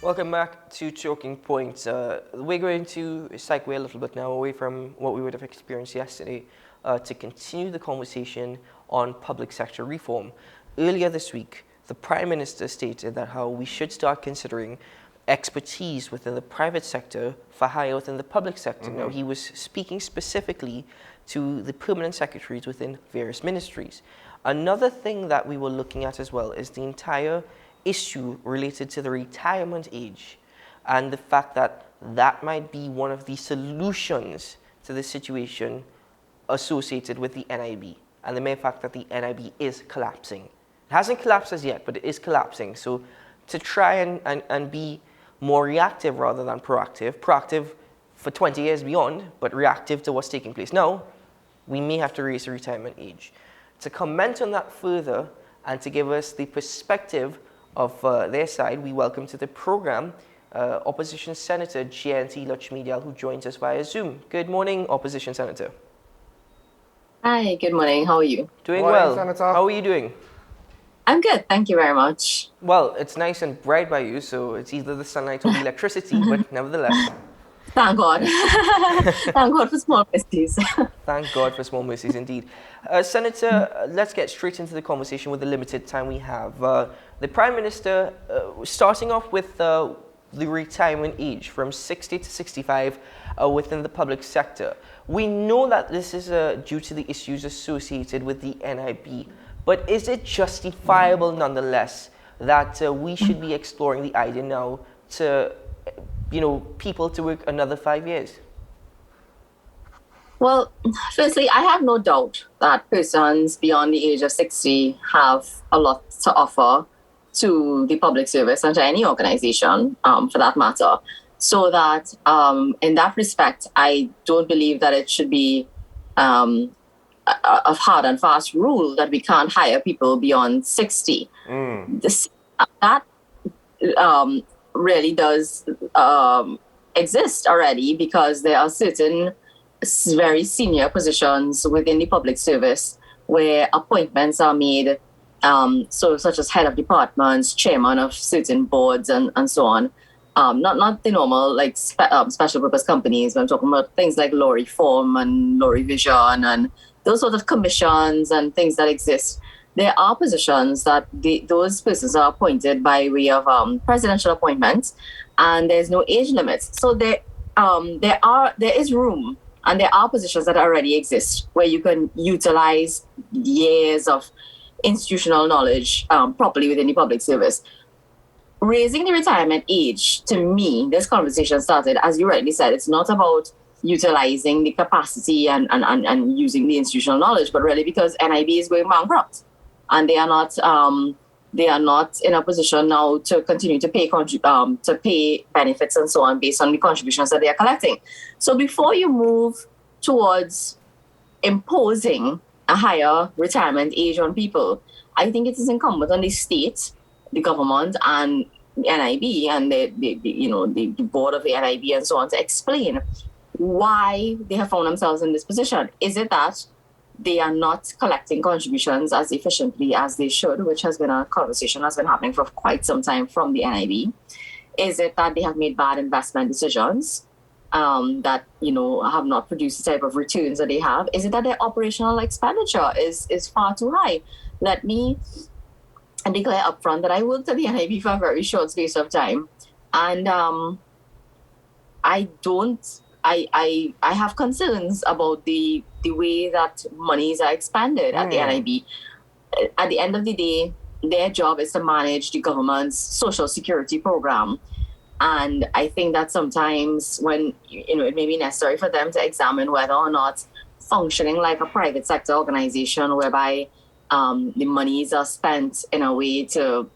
Welcome back to Talking Points. We're going to segue a little bit now away from what we would have experienced yesterday to continue the conversation on public sector reform. Earlier this week, the Prime Minister stated that how we should start considering expertise within the private sector for hire within the public sector. Now, he was speaking specifically to the permanent secretaries within various ministries. Another thing that we were looking at as well is the entire issue related to the retirement age. and the fact that that might be one of the solutions to the situation associated with the NIB, and the mere fact that the NIB is collapsing. It hasn't collapsed as yet, but it is collapsing. So to try and be more reactive rather than proactive for 20 years beyond, but reactive to what's taking place now, we may have to raise the retirement age. To comment on that further and to give us the perspective of their side, we welcome to the program Opposition Senator Jayanti Lakshmi-Dayal, who joins us via Zoom. Good morning, Opposition Senator. Hi, good morning. How are you? Doing Morning, well. Senator. How are you doing? I'm good. Thank you very much. Well, it's nice and bright by you, so it's either the sunlight or the electricity, but nevertheless. Thank God. Thank God for small mercies. Thank God for small mercies indeed. Senator, let's get straight into the conversation with the limited time we have. The Prime Minister, starting off with the retirement age from 60 to 65 within the public sector. We know that this is due to the issues associated with the NIB, but is it justifiable nonetheless that we should be exploring the idea now to, people to work another 5 years? Well, firstly, I have no doubt that persons beyond the age of 60 have a lot to offer to the public service and to any organization, for that matter. So that in that respect, I don't believe that it should be a hard and fast rule that we can't hire people beyond 60. That really does exist already, because there are certain very senior positions within the public service where appointments are made, such as head of departments, chairman of certain boards, and so on. Not the normal special purpose companies. I'm talking about things like law reform and law revision and those sort of commissions and things that exist. There are positions that those persons are appointed by way of presidential appointments, and there's no age limit. So there is room, and there are positions that already exist where you can utilize years of institutional knowledge properly within the public service. Raising the retirement age, to me, this conversation started, as you rightly said, it's not about utilizing the capacity and using the institutional knowledge, but really because NIB is going bankrupt, and they are not in a position now to continue to pay benefits and so on based on the contributions that they are collecting. So before you move towards imposing a higher retirement age on people, I think it is incumbent on the state, the government, and the NIB and the board of the NIB and so on to explain why they have found themselves in this position. Is it that they are not collecting contributions as efficiently as they should, which has been a conversation that's been happening for quite some time from the NIB? Is it that they have made bad investment decisions that have not produced the type of returns that they have? Is it that their operational expenditure is far too high? Let me declare upfront that I worked at the NIB for a very short space of time, and I have concerns about the way that monies are expended at the NIB. At the end of the day, their job is to manage the government's social security program. And I think that sometimes when, it may be necessary for them to examine whether or not functioning like a private sector organization whereby the monies are spent in a way to,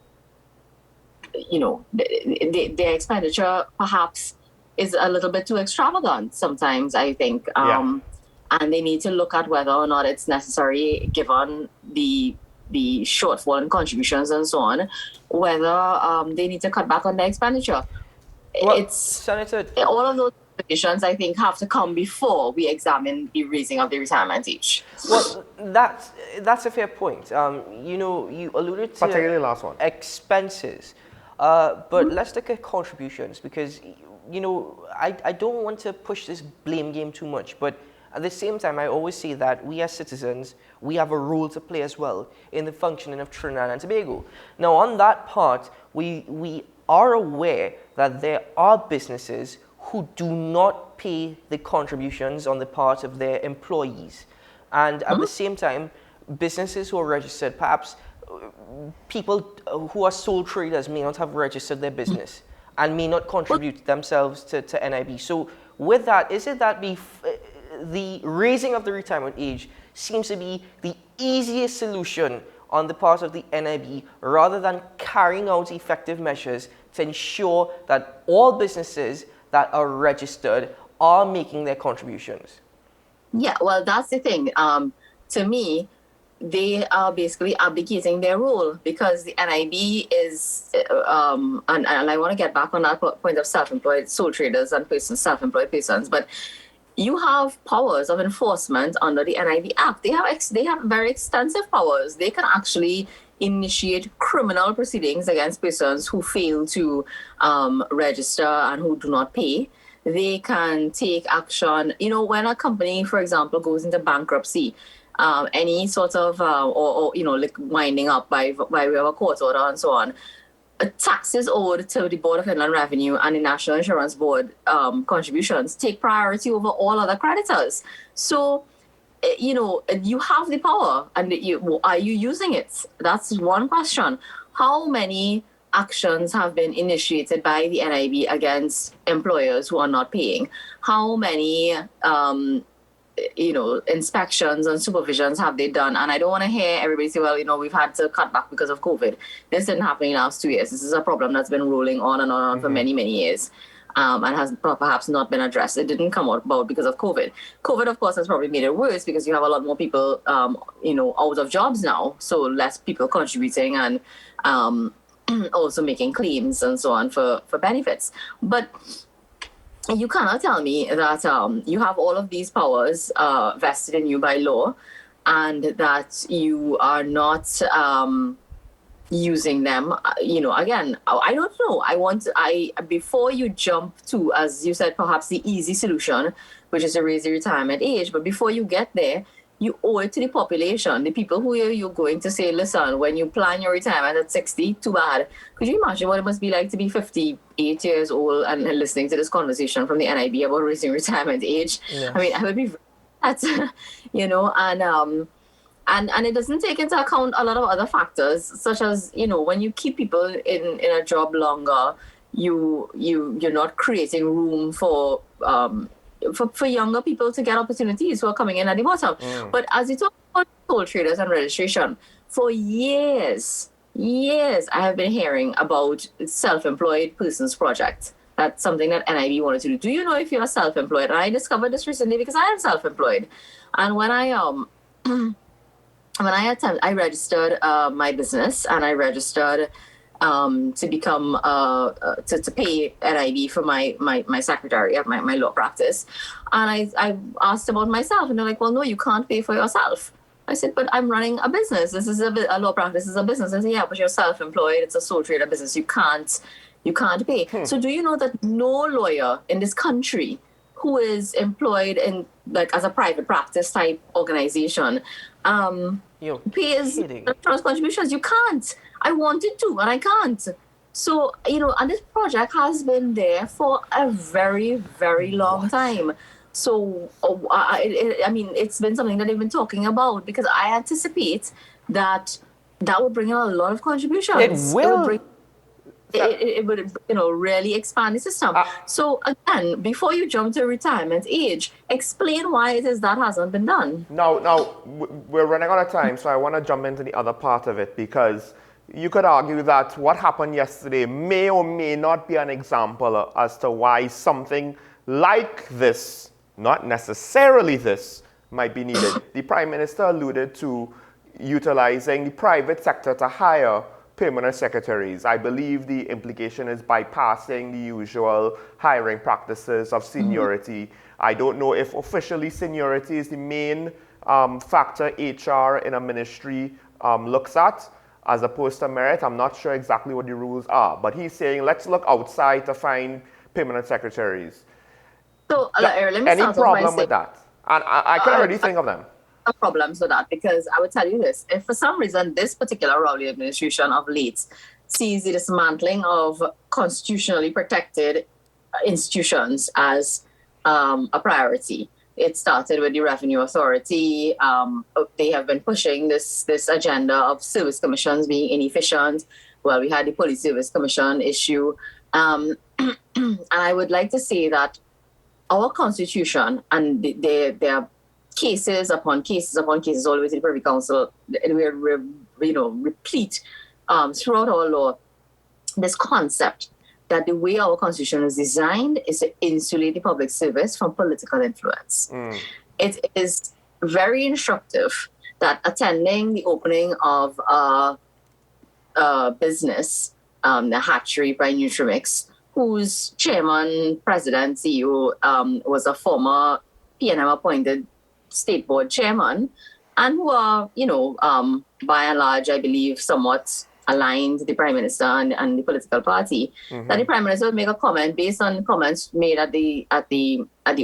their expenditure perhaps is a little bit too extravagant sometimes, I think. And they need to look at whether or not it's necessary, given the shortfall in contributions and so on, whether they need to cut back on their expenditure. Well, Senator, all of those decisions, I think, have to come before we examine the raising of the retirement age. Well, that's a fair point. You alluded to particularly last one, expenses, but let's look at contributions, because I don't want to push this blame game too much, but at the same time, I always say that we as citizens, we have a role to play as well in the functioning of Trinidad and Tobago. Now, on that part, we are aware that there are businesses who do not pay the contributions on the part of their employees. And at the same time, businesses who are registered, perhaps people who are sole traders may not have registered their business. and may not contribute themselves to NIB. So with that, is it that the raising of the retirement age seems to be the easiest solution on the part of the NIB rather than carrying out effective measures to ensure that all businesses that are registered are making their contributions? Yeah, well, that's the thing. To me, they are basically abdicating their role because the NIB is, and I want to get back on that point of self-employed sole traders and self-employed persons, but you have powers of enforcement under the NIB Act. They have very extensive powers. They can actually initiate criminal proceedings against persons who fail to register and who do not pay. They can take action. You know, when a company, for example, goes into bankruptcy, any sort of, or like winding up by way of a court order and so on, taxes owed to the Board of Inland Revenue and the National Insurance Board contributions take priority over all other creditors. So, you have the power, and are you using it? That's one question. How many actions have been initiated by the NIB against employers who are not paying? How many inspections and supervisions have they done? And I don't want to hear everybody say, well, we've had to cut back because of COVID. This didn't happen in the last 2 years. This is a problem that's been rolling on and on for many, many years, and has perhaps not been addressed. It didn't come about because of COVID. COVID, of course, has probably made it worse because you have a lot more people, out of jobs now. So less people contributing and also making claims and so on for benefits. But you cannot tell me that you have all of these powers vested in you by law and that you are not using them. Again, I don't know. Before you jump to, as you said, perhaps the easy solution, which is to raise the retirement age, but before you get there, you owe it to the population, the people who you're going to say, listen, when you plan your retirement at 60, too bad. Could you imagine what it must be like to be 58 years old and listening to this conversation from the NIB about raising retirement age? Yeah. I mean, I would be and it doesn't take into account a lot of other factors, such as, when you keep people in a job longer, you're not creating room for younger people to get opportunities who are coming in at the bottom. But as you talk about sole traders and registration, for years, I have been hearing about self-employed persons project. That's something that NIB wanted to do. Do you know if you're self-employed? And I discovered this recently because I am self-employed. And when I registered my business, and I registered to become to pay NIB for my secretary at my law practice, and I asked about myself, and they're like, well, no, you can't pay for yourself. I said, but I'm running a business. This is a law practice. This is a business. I said, yeah, but you're self-employed. It's a sole trader business. You can't pay. So do you know that no lawyer in this country who is employed in as a private practice type organization pays insurance contributions? You can't. I wanted to, and I can't. So, and this project has been there for a very, very long time. So, it's been something that they've been talking about because I anticipate that would bring in a lot of contributions. It will. It would, really expand the system. So again, before you jump to retirement age, explain why it is that hasn't been done. Now, we're running out of time, so I want to jump into the other part of it because you could argue that what happened yesterday may or may not be an example as to why something like this, not necessarily this, might be needed. The Prime Minister alluded to utilizing the private sector to hire permanent secretaries. I believe the implication is bypassing the usual hiring practices of seniority. I don't know if officially seniority is the main factor HR in a ministry looks at, as opposed to merit. I'm not sure exactly what the rules are, but he's saying let's look outside to find permanent secretaries. So let me any problem with that? And I can already think of them. Problems with that, because I would tell you this: if for some reason this particular Rowley administration of late sees the dismantling of constitutionally protected institutions as a priority, it started with the Revenue Authority. They have been pushing this agenda of service commissions being inefficient. Well, we had the Police Service Commission issue. And I would like to say that our Constitution, and there are cases upon cases upon cases all the way to the Privy Council, we're replete throughout our law, this concept that the way our Constitution is designed is to insulate the public service from political influence. It is very instructive that attending the opening of a business, the hatchery by Nutrimix, whose chairman, president, CEO was a former PNM appointed state board chairman, and who are, by and large, I believe, somewhat aligned to the Prime Minister and the political party, that the Prime Minister would make a comment based on comments made at the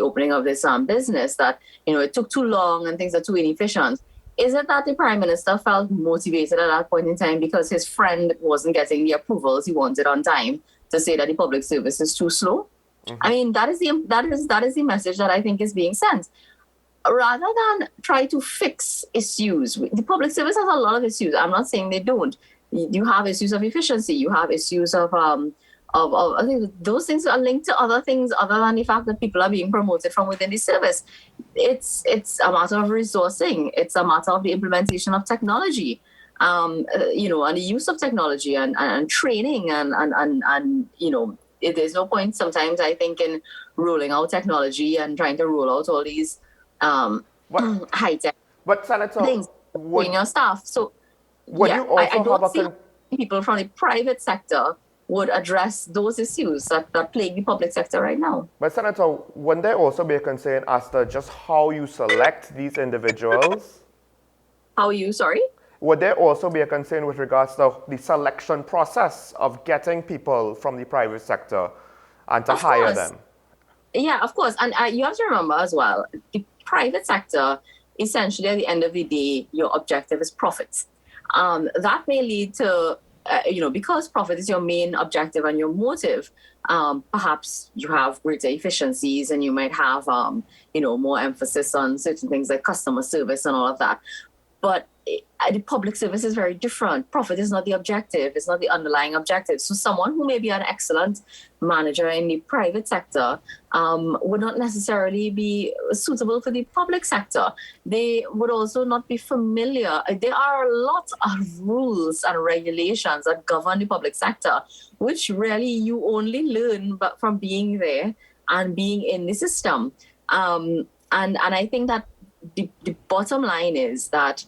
opening of this business that, it took too long and things are too inefficient. Is it that the Prime Minister felt motivated at that point in time because his friend wasn't getting the approvals he wanted on time to say that the public service is too slow? I mean, that is the message that I think is being sent. Rather than try to fix issues, the public service has a lot of issues. I'm not saying they don't. You have issues of efficiency. You have issues of I think those things are linked to other things other than the fact that people are being promoted from within the service. It's a matter of resourcing. It's a matter of the implementation of technology, and the use of technology and training and there's no point sometimes, I think, in rolling out technology and trying to roll out all these high-tech things in your staff. So I don't see how people from the private sector would address those issues that plague the public sector right now. But Senator, wouldn't there also be a concern as to just how you select these individuals? Would there also be a concern with regards to the selection process of getting people from the private sector and to hire them? Yeah, of course. And you have to remember as well, the private sector, essentially at the end of the day, your objective is profit. That may lead to, because profit is your main objective and your motive, perhaps you have greater efficiencies and you might have, more emphasis on certain things like customer service and all of that. But the public service is very different. Profit is not the objective. It's not the underlying objective. So someone who may be an excellent manager in the private sector would not necessarily be suitable for the public sector. They would also not be familiar. There are a lot of rules and regulations that govern the public sector, which really you only learn from being there and being in the system. And I think that the bottom line is that,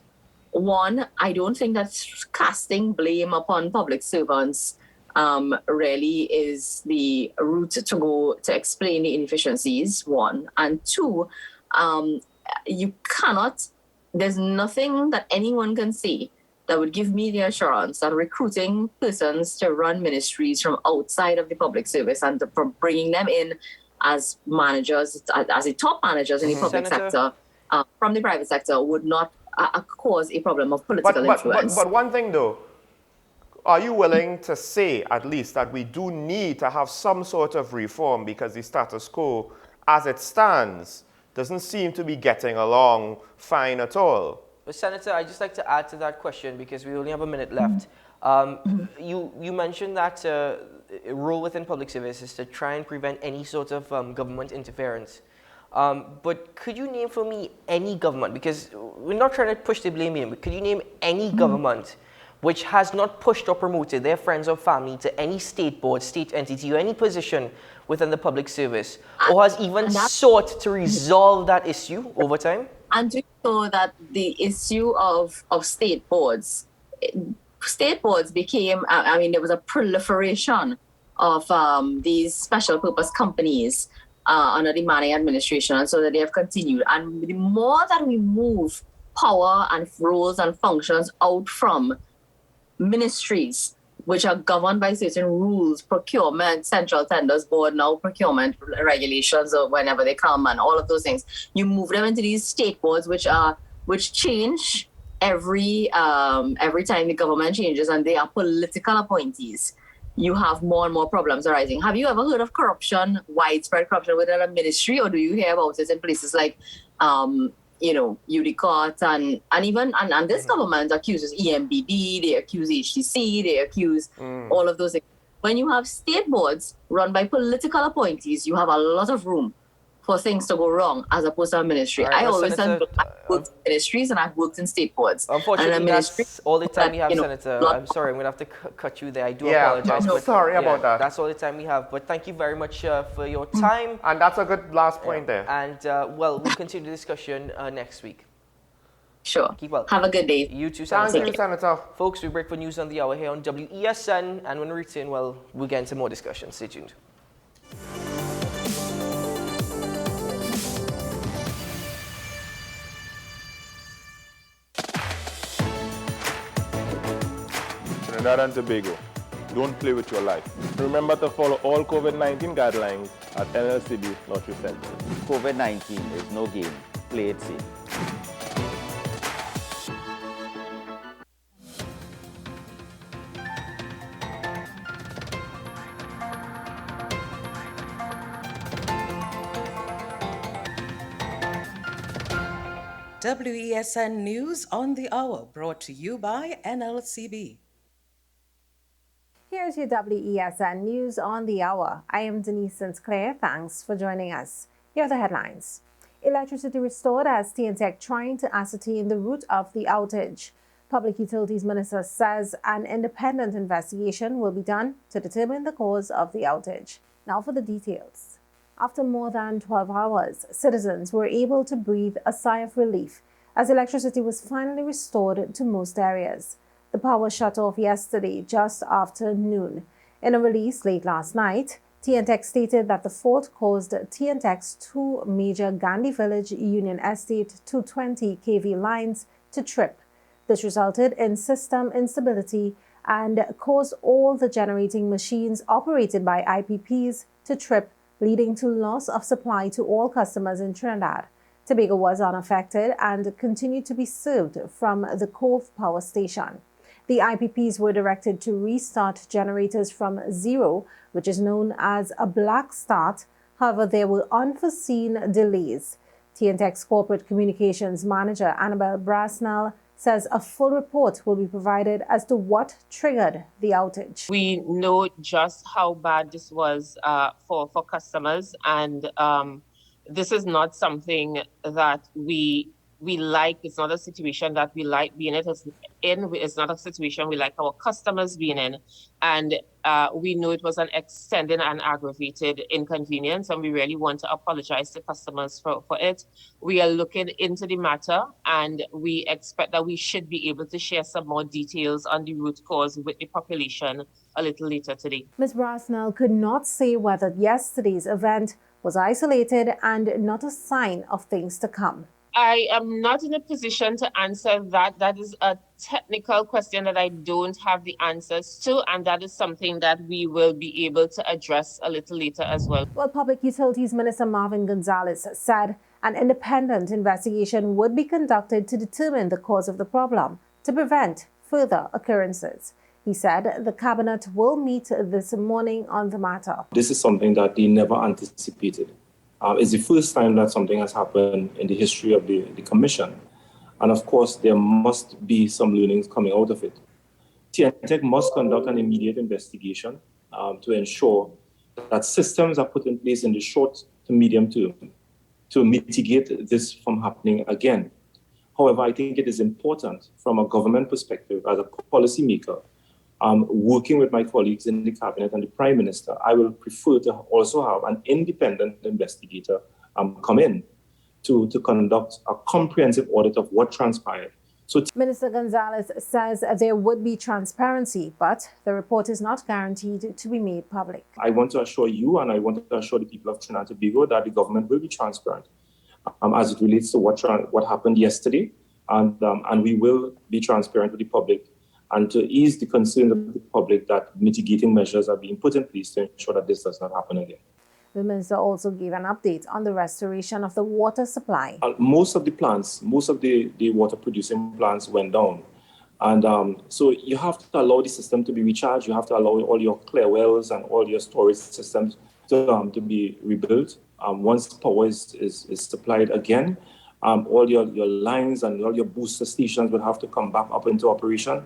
one, I don't think that casting blame upon public servants really is the route to go to explain the inefficiencies, one. And two, there's nothing that anyone can say that would give me the assurance that recruiting persons to run ministries from outside of the public service and from bringing them in as managers, as the top managers in the public sector, from the private sector would not cause a problem of political influence. But one thing though, are you willing to say at least that we do need to have some sort of reform because the status quo as it stands doesn't seem to be getting along fine at all? But Senator, I'd just like to add to that question because we only have a minute left. You mentioned that a role within public service is to try and prevent any sort of government interference. But could you name for me any government, because we're not trying to push the blame in, but could you name any government which has not pushed or promoted their friends or family to any state board, state entity, or any position within the public service, or has even sought to resolve that issue over time? And do you know that the issue of state boards became, there was a proliferation of these special purpose companies under the Manning administration, and so that they have continued. And the more that we move power and roles and functions out from ministries, which are governed by certain rules, procurement, central tenders board, now procurement regulations, or whenever they come, and all of those things, you move them into these state boards, which change every time the government changes, and they are political appointees. You have more and more problems arising. Have you ever heard of corruption, widespread corruption within a ministry, or do you hear about it in places like, UDCOT and this government accuses EMBD, they accuse HTC, they accuse all of those things. When you have state boards run by political appointees, you have a lot of room for things to go wrong as opposed to a ministry. All right, I well, always Senator, I've worked in ministries and I've worked in state boards. Unfortunately, that's all the time we have, Senator. I'm sorry, I'm going to have to cut you there. I do apologize. I'm sorry about that. That's all the time we have. But thank you very much for your time. And that's a good last point there. And, well, we'll continue the discussion next week. Sure. Keep well. Have a good day. You too, Senator. Thank you, Senator. Folks, we break for news on the hour here on WESN. And when we return, well, we'll get into more discussion. Stay tuned. Trinidad and Tobago, don't play with your life. Remember to follow all COVID-19 guidelines at NLCB Lottery Center. COVID-19 is no game. Play it safe. WESN News on the Hour, brought to you by NLCB. Here's your WESN News on the Hour. I am Denise St. Clair. Thanks for joining us. Here are the headlines. Electricity restored as TNTech trying to ascertain the root of the outage. Public Utilities Minister says an independent investigation will be done to determine the cause of the outage. Now for the details. After more than 12 hours, citizens were able to breathe a sigh of relief as electricity was finally restored to most areas. The power shut off yesterday just after noon. In a release late last night, TNTech stated that the fault caused TNTech's two major Gandhi Village Union Estate 220 kV lines to trip. This resulted in system instability and caused all the generating machines operated by IPPs to trip, leading to loss of supply to all customers in Trinidad. Tobago was unaffected and continued to be served from the Cove Power Station. The IPPs were directed to restart generators from zero, which is known as a black start. However, there were unforeseen delays. TNTech's corporate communications manager, Annabelle Brasnell, says a full report will be provided as to what triggered the outage. We know just how bad this was for customers, and this is not something that we like. It's not a situation that we like being in. It's not a situation we like our customers being in. And we know it was an extended and aggravated inconvenience, and we really want to apologize to customers for it. We are looking into the matter, and we expect that we should be able to share some more details on the root cause with the population a little later today. Ms. Brasnell could not say whether yesterday's event was isolated and not a sign of things to come. I am not in a position to answer that. That is a technical question that I don't have the answers to, and that is something that we will be able to address a little later as well. Well, Public Utilities Minister Marvin Gonzalez said an independent investigation would be conducted to determine the cause of the problem to prevent further occurrences. He said the cabinet will meet this morning on the matter. This is something that they never anticipated. It's the first time that something has happened in the history of the commission. And of course, there must be some learnings coming out of it. TNTech must conduct an immediate investigation to ensure that systems are put in place in the short to medium term to mitigate this from happening again. However, I think it is important from a government perspective, as a policymaker, working with my colleagues in the cabinet and the Prime Minister, I will prefer to also have an independent investigator come in to conduct a comprehensive audit of what transpired. So Minister Gonzalez says there would be transparency, but the report is not guaranteed to be made public. I want to assure you, and I want to assure the people of Trinidad and Tobago, that the government will be transparent as it relates to what happened yesterday, and we will be transparent with the public and to ease the concerns of the public that mitigating measures are being put in place to ensure that this does not happen again. The minister also gave an update on the restoration of the water supply. Most of the plants, most of the water producing plants went down. And so you have to allow the system to be recharged. You have to allow all your clear wells and all your storage systems to be rebuilt. Once power is supplied again, all your lines and all your booster stations will have to come back up into operation.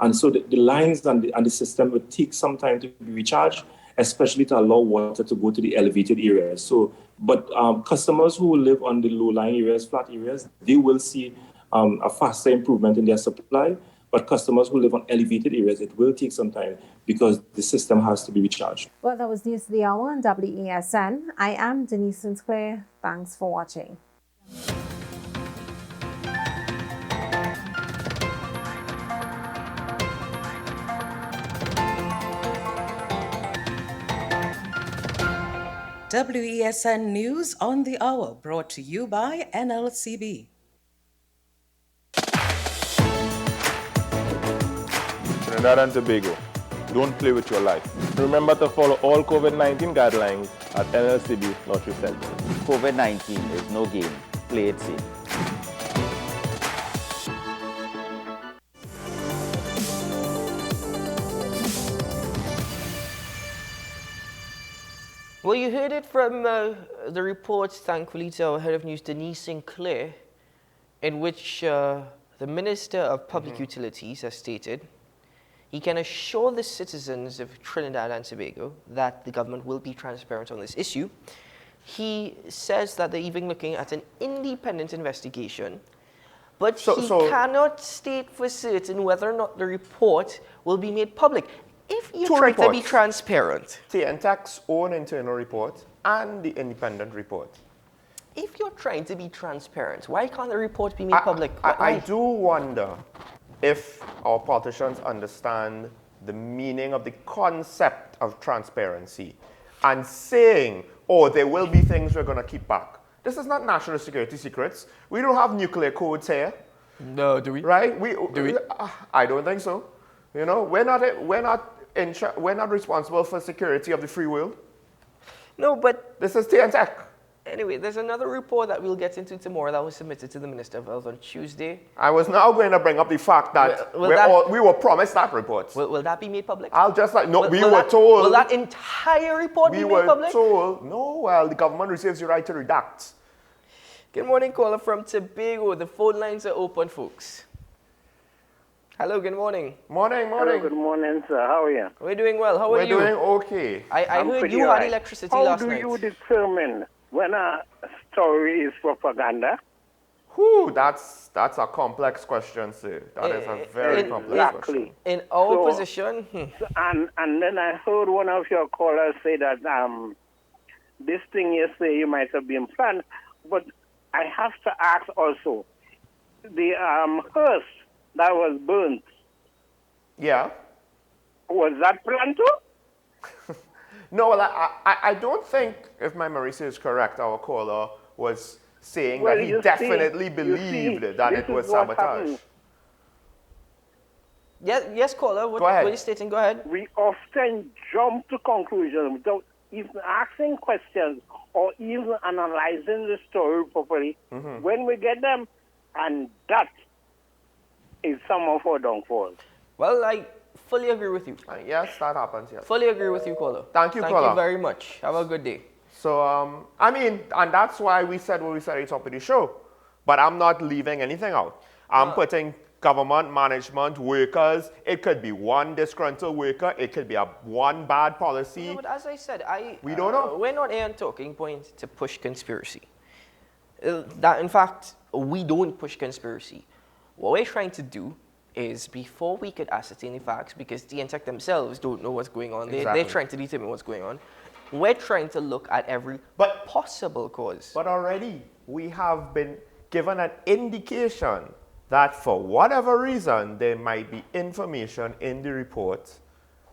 And so the lines and the system would take some time to be recharged, especially to allow water to go to the elevated areas. So, but customers who live on the low-lying areas, flat areas, they will see a faster improvement in their supply. But customers who live on elevated areas, it will take some time because the system has to be recharged. Well, that was News of the Hour on WESN. I am Denise Sinclair. Thanks for watching. WESN News on the Hour, brought to you by NLCB. Trinidad and Tobago, don't play with your life. Remember to follow all COVID-19 guidelines at NLCB Lottery Center. COVID-19 is no game. Play it safe. Well, you heard it from the reports, thankfully, to our head of news, Denise Sinclair, in which the Minister of Public Utilities has stated he can assure the citizens of Trinidad and Tobago that the government will be transparent on this issue. He says that they're even looking at an independent investigation, but he cannot state for certain whether or not the report will be made public. If you're trying to be transparent, TNTEC's own internal report and the independent report. If you're trying to be transparent, why can't the report be made public? I do wonder if our politicians understand the meaning of the concept of transparency and saying, oh, there will be things we're going to keep back. This is not national security secrets. We don't have nuclear codes here. No, do we? Right? Do we? I don't think so. You know, we're not responsible for security of the free world. No, but this is TNTEC. Anyway, there's another report that we'll get into tomorrow that was submitted to the Minister of Health on Tuesday. I was now going to bring up the fact that we were promised that report. Will that be made public? I'll just like, no, we were told. Will that entire report be made public? We were told, no, well, the government reserves the right to redact. Good morning, caller from Tobago. The phone lines are open, folks. Hello, good morning. Morning. Hello, good morning, sir. How are you? We're doing well. How are you? We're doing okay. I heard you had electricity last night. How do you determine when a story is propaganda? That's a complex question, sir. That is a very complex question. In our position. And then I heard one of your callers say that this thing yesterday you might have been planned, but I have to ask also, the hearse that was burnt. Yeah. Was that planned too? No, well, I don't think, if my memory serves correct, our caller was saying that he definitely believed that it was sabotage. Yes, caller. What are you stating? Go ahead. We often jump to conclusions without even asking questions or even analyzing the story properly. When we get them, and that is some of our downfalls. Well, I fully agree with you. Yes, that happens, yes. Fully agree with you, caller. Thank you, caller. Thank you very much. Have a good day. So, I mean, and that's why we said what we said at the top of the show. But I'm not leaving anything out. I'm putting government, management, workers. It could be one disgruntled worker. It could be one bad policy. No, but as I said, we don't know. We're not here on Talking Point to push conspiracy. In fact, we don't push conspiracy. What we're trying to do is, before we could ascertain the facts, because TNTEC themselves don't know what's going on, they're trying to determine what's going on, we're trying to look at every possible cause. But already, we have been given an indication that for whatever reason, there might be information in the report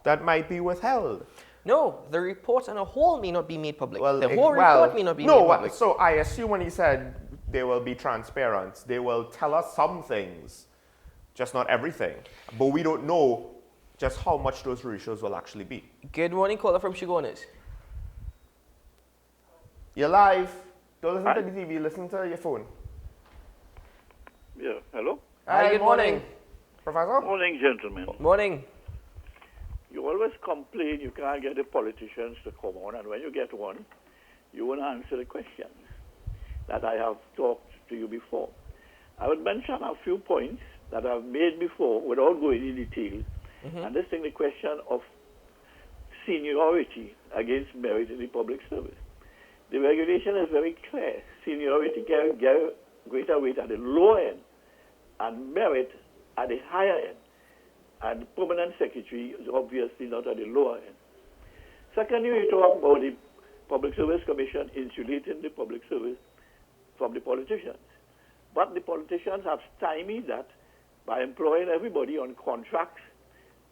that might be withheld. No, the report on a whole may not be made public. The whole report may not be made public. So I assume when he said they will be transparent, they will tell us some things, just not everything. But we don't know just how much those ratios will actually be. Good morning, caller from Chigones. You're live. Don't listen to the TV, listen to your phone. Yeah, hello? Hi, good morning. Professor? Morning, gentlemen. Morning. You always complain you can't get the politicians to come on, and when you get one, you won't answer the questions that I have talked to you before. I would mention a few points that I've made before without going in detail. And this thing, the question of seniority against merit in the public service. The regulation is very clear. Seniority carries greater weight at the lower end and merit at the higher end. And permanent secretary is obviously not at the lower end. Secondly, we talk about the Public Service Commission insulating the public service from the politicians. But the politicians have stymied that by employing everybody on contracts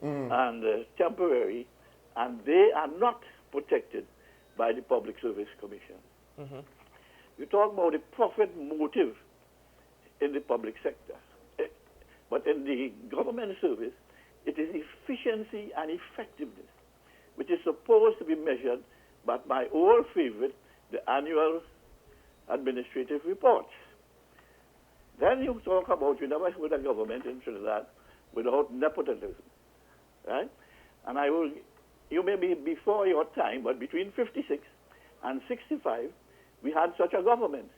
and temporary, and they are not protected by the Public Service Commission. You talk about the profit motive in the public sector. But in the government service, it is efficiency and effectiveness, which is supposed to be measured by my old favorite, the annual administrative report. Then you talk about, you never heard a government in Trinidad without nepotism, right? And you may be before your time, but between 56 and 65, we had such a government.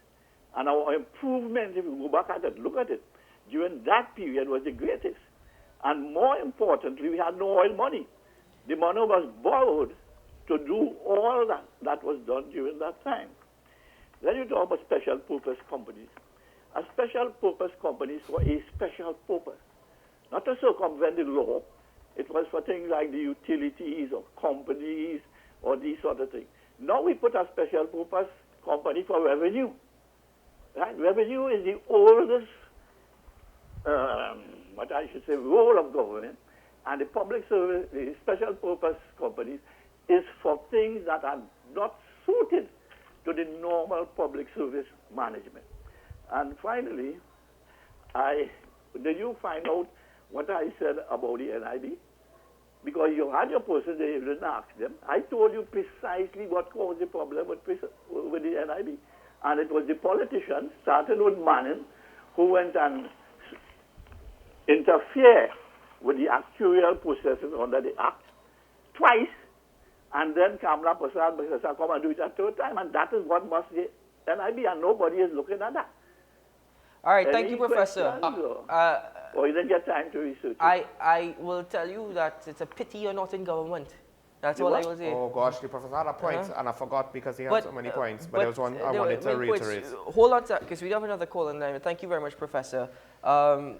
And our improvement, if you go back at it, look at it, during that period was the greatest. And more importantly, we had no oil money. The money was borrowed to do all that was done during that time. Then you talk about special purpose companies. A special purpose companies for a special purpose, not to circumvent the law. It was for things like the utilities or companies or these sort of things. Now we put a special purpose company for revenue. Right? Revenue is the oldest, what I should say, role of government, and the public service, the special purpose companies, is for things that are not suited to the normal public service management. And finally, did you find out what I said about the NIB? Because you had your person there, you didn't ask them. I told you precisely what caused the problem with the NIB. And it was the politicians, starting with Manning, who went and interfered with the actuarial processes under the Act twice, and then Kamla Prasad come and do it a third time, and that is what must the NIB, and nobody is looking at that. All right, thank you, Professor. Or you didn't get time to research it. I will tell you that it's a pity you're not in government. That's all I will say. Oh gosh, the professor had a point, and I forgot because he had so many points. But there was one I wanted to reiterate. Hold on, because we have another call in line. Thank you very much, Professor. I'm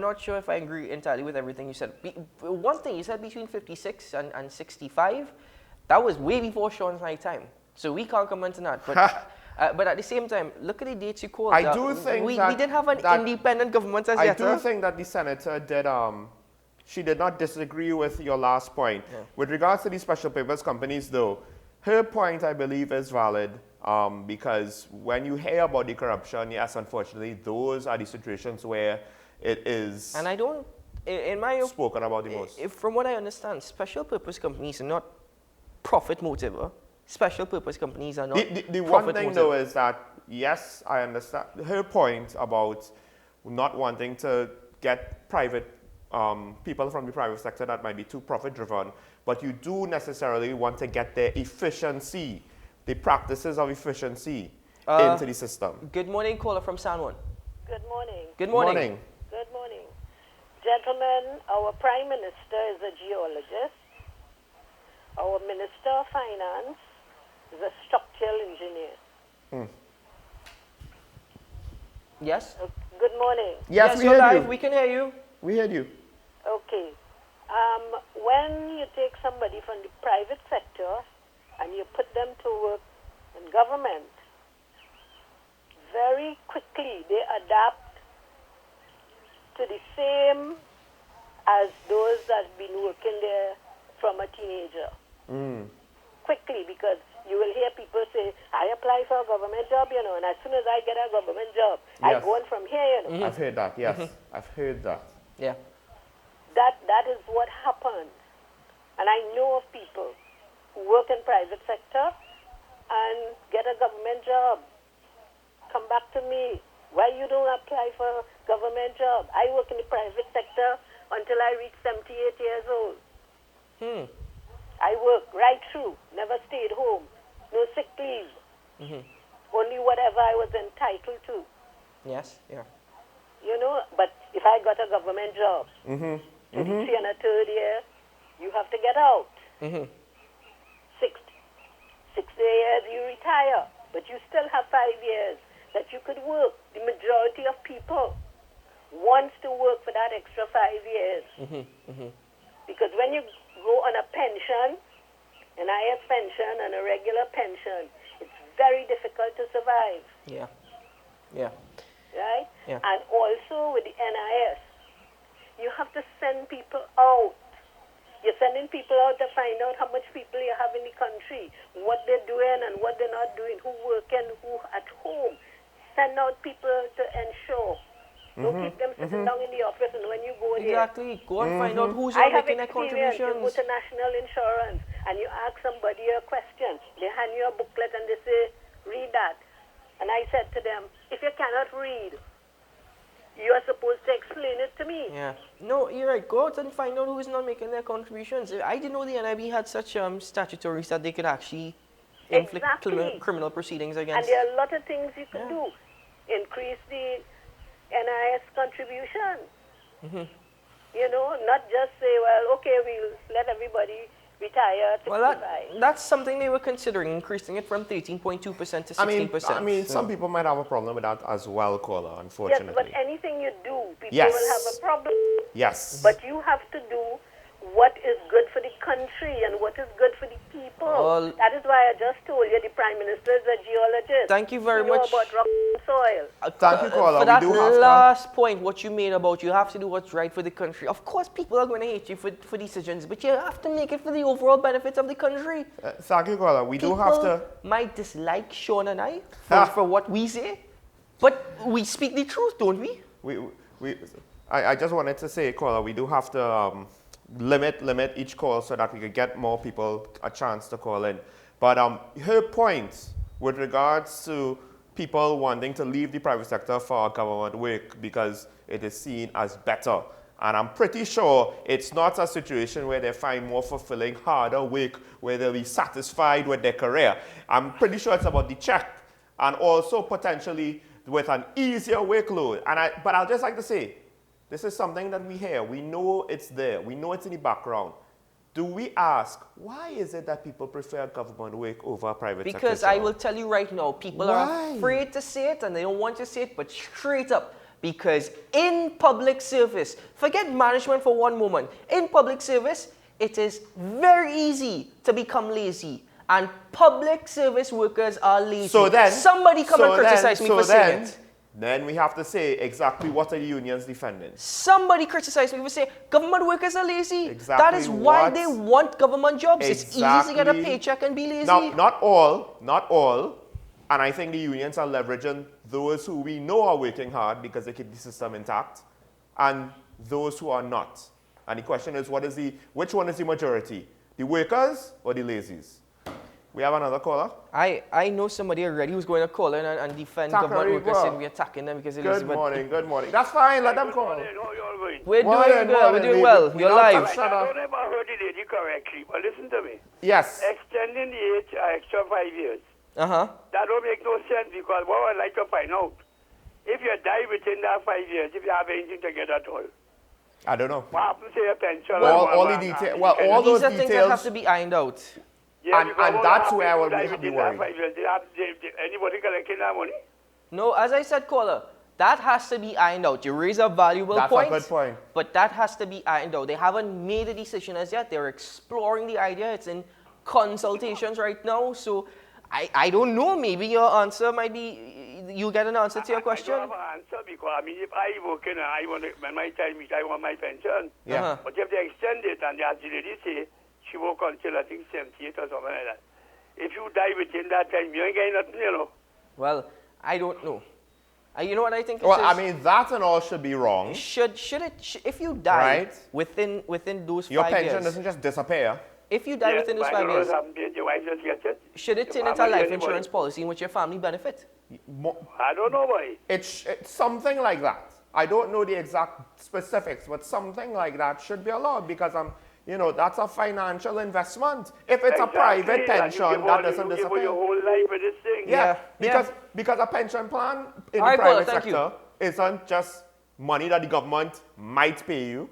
not sure if I agree entirely with everything you said. One thing you said between 56 and 65, that was way before Sean's my time. So we can't comment on that. But at the same time, look at the dates you called. I do think we didn't have an independent government as yet. I do think that the senator did. She did not disagree with your last point. Yeah. With regards to these special purpose companies, though, her point, I believe, is valid because when you hear about the corruption, yes, unfortunately, those are the situations where it is. And I don't, in my spoken about the most. From what I understand, special purpose companies are not profit motive. Special purpose companies are not. The one thing though is that yes, I understand her point about not wanting to get private people from the private sector that might be too profit driven, but you do necessarily want to get their efficiency, the practices of efficiency into the system. Good morning, caller from San Juan. Good morning. Good morning. Good morning. Gentlemen, our Prime Minister is a geologist. Our Minister of Finance is a structural engineer. Yes? Good morning. Yes, we you're heard live. you. We can hear you. We heard you. Okay. When you take somebody from the private sector and you put them to work in government, very quickly they adapt to the same as those that have been working there from a teenager. Quickly, because you will hear people say, I apply for a government job, and as soon as I get a government job, I go on from here, I've heard that, yes. I've heard that. Yeah. That is what happens. And I know of people who work in private sector and get a government job. Come back to me. Why you don't apply for a government job? I work in the private sector until I reach 78 years old. I work right through, never stayed home, no sick leave, only whatever I was entitled to. Yes, yeah. You know, but if I got a government job, Mm-hmm. in the 3 and a third year, you have to get out. Mm-hmm. 6 years, you retire. But you still have 5 years that you could work. The majority of people wants to work for that extra 5 years. Mm-hmm. Mm-hmm. Because when you go on a pension, an IS pension and a regular pension, it's very difficult to survive, Yeah. Yeah. right? Yeah. And also with the NIS, you have to send people out. You're sending people out to find out how much people you have in the country, what they're doing and what they're not doing, who working, who at home. Send out people to ensure. Don't keep them sitting down in the office, and when you go there, Exactly. Go and find out who's I not have making their experience. You go contributions. to National Insurance and you ask somebody a question. They hand you a booklet and they say, read that. And I said to them, if you cannot read, you are supposed to explain it to me. Yeah. No, you're right. Go out and find out who's not making their contributions. I didn't know the NIB had such statutories that they could actually inflict Exactly. criminal proceedings And against. there are a lot of things you can do. Increase the NIS contribution. Mm-hmm. You know, not just say, well, okay, we'll let everybody retire at 65. Well, that's something they were considering, increasing it from 13.2% to 16%. I mean, some people might have a problem with that as well, Caller, unfortunately. Yes, but anything you do, people Yes. will have a problem. Yes. But you have to do what is good for the country and what is good for the people. Well- That is why I just told you the Prime Minister is a geologist. Thank you very He know much. about rock and soil. Thank you, Caller. For We that do have last point, what you made about you have to do what's right for the country. Of course, people are going to hate you for decisions, but you have to make it for the overall benefits of the country. Thank you, Caller. We do have to. People might dislike Sean and I Ah. for what we say, but we speak the truth, don't we? I just wanted to say, Caller, we do have to limit each call so that we could get more people a chance to call in. But her point with regards to people wanting to leave the private sector for government work because it is seen as better. And I'm pretty sure it's not a situation where they find more fulfilling, harder work, where they'll be satisfied with their career. I'm pretty sure it's about the check and also potentially with an easier workload. But I'll just like to say, this is something that we hear. We know it's there. We know it's in the background. Do we ask, why is it that people prefer government work over private sector? Because I will tell you right now, people Why? are afraid to say it and they don't want to say it, but straight up. Because in public service, forget management for one moment. In public service, it is very easy to become lazy. And public service workers are lazy. So then, somebody come and criticize me for saying it. Then we have to say exactly what are the unions defending. Somebody criticize me for saying government workers are lazy. Exactly That is why what? they want government jobs. It's easy to get a Exactly. paycheck and be lazy. Now, not all. And I think the unions are leveraging those who we know are working hard because they keep the system intact, and those who are not. And the question is, which one is the majority? The workers or the lazies? We have another caller. I know somebody already who's going to call in and defend Takarigwa. government workers saying we're attacking them because Good morning. That's fine, let them call. We're doing well, we're doing well. You're live. I don't ever heard the lady correctly, but listen to me. Yes. Extending the age extra 5 years. Uh-huh. That don't make no sense because what I'd like to find out, if you die within that 5 years, if you have anything to get at all, I don't know. what happens to your pension? All the details. Well, all those These are things that details. have to be ironed out. Yeah, and because what that's happens where I if will you die be within worried. that 5 years? Anybody collecting that money? No, as I said, caller, that has to be ironed out. You raise a valuable That's point. a good point. But that has to be ironed out. They haven't made a decision as yet. They're exploring the idea. It's in consultations right now. So I don't know. Maybe your answer might be, you get an answer to your question. I don't have an answer because, I mean, if I work in, I want to, when my time is, I want my pension. Yeah. Uh-huh. But if they extend it, and as the lady say, she work until, I think, 78 or something like that. If you die within that time, you ain't getting nothing, you know. Well, I don't know. You know what I think? Well, I mean, that and all should be wrong. If you die Right. within those Your 5 pension years, doesn't just disappear. if you die within those 5 years, Your wife just gets it. should it turn into a life insurance policy in which your family benefit? I don't know why. It's something like that. I don't know the exact specifics, but something like that should be allowed because that's a financial investment. If it's a private pension, that doesn't You give disappear. your whole life for this thing. Because a pension plan in All the right, Paula, private thank you. sector isn't just money that the government might pay you.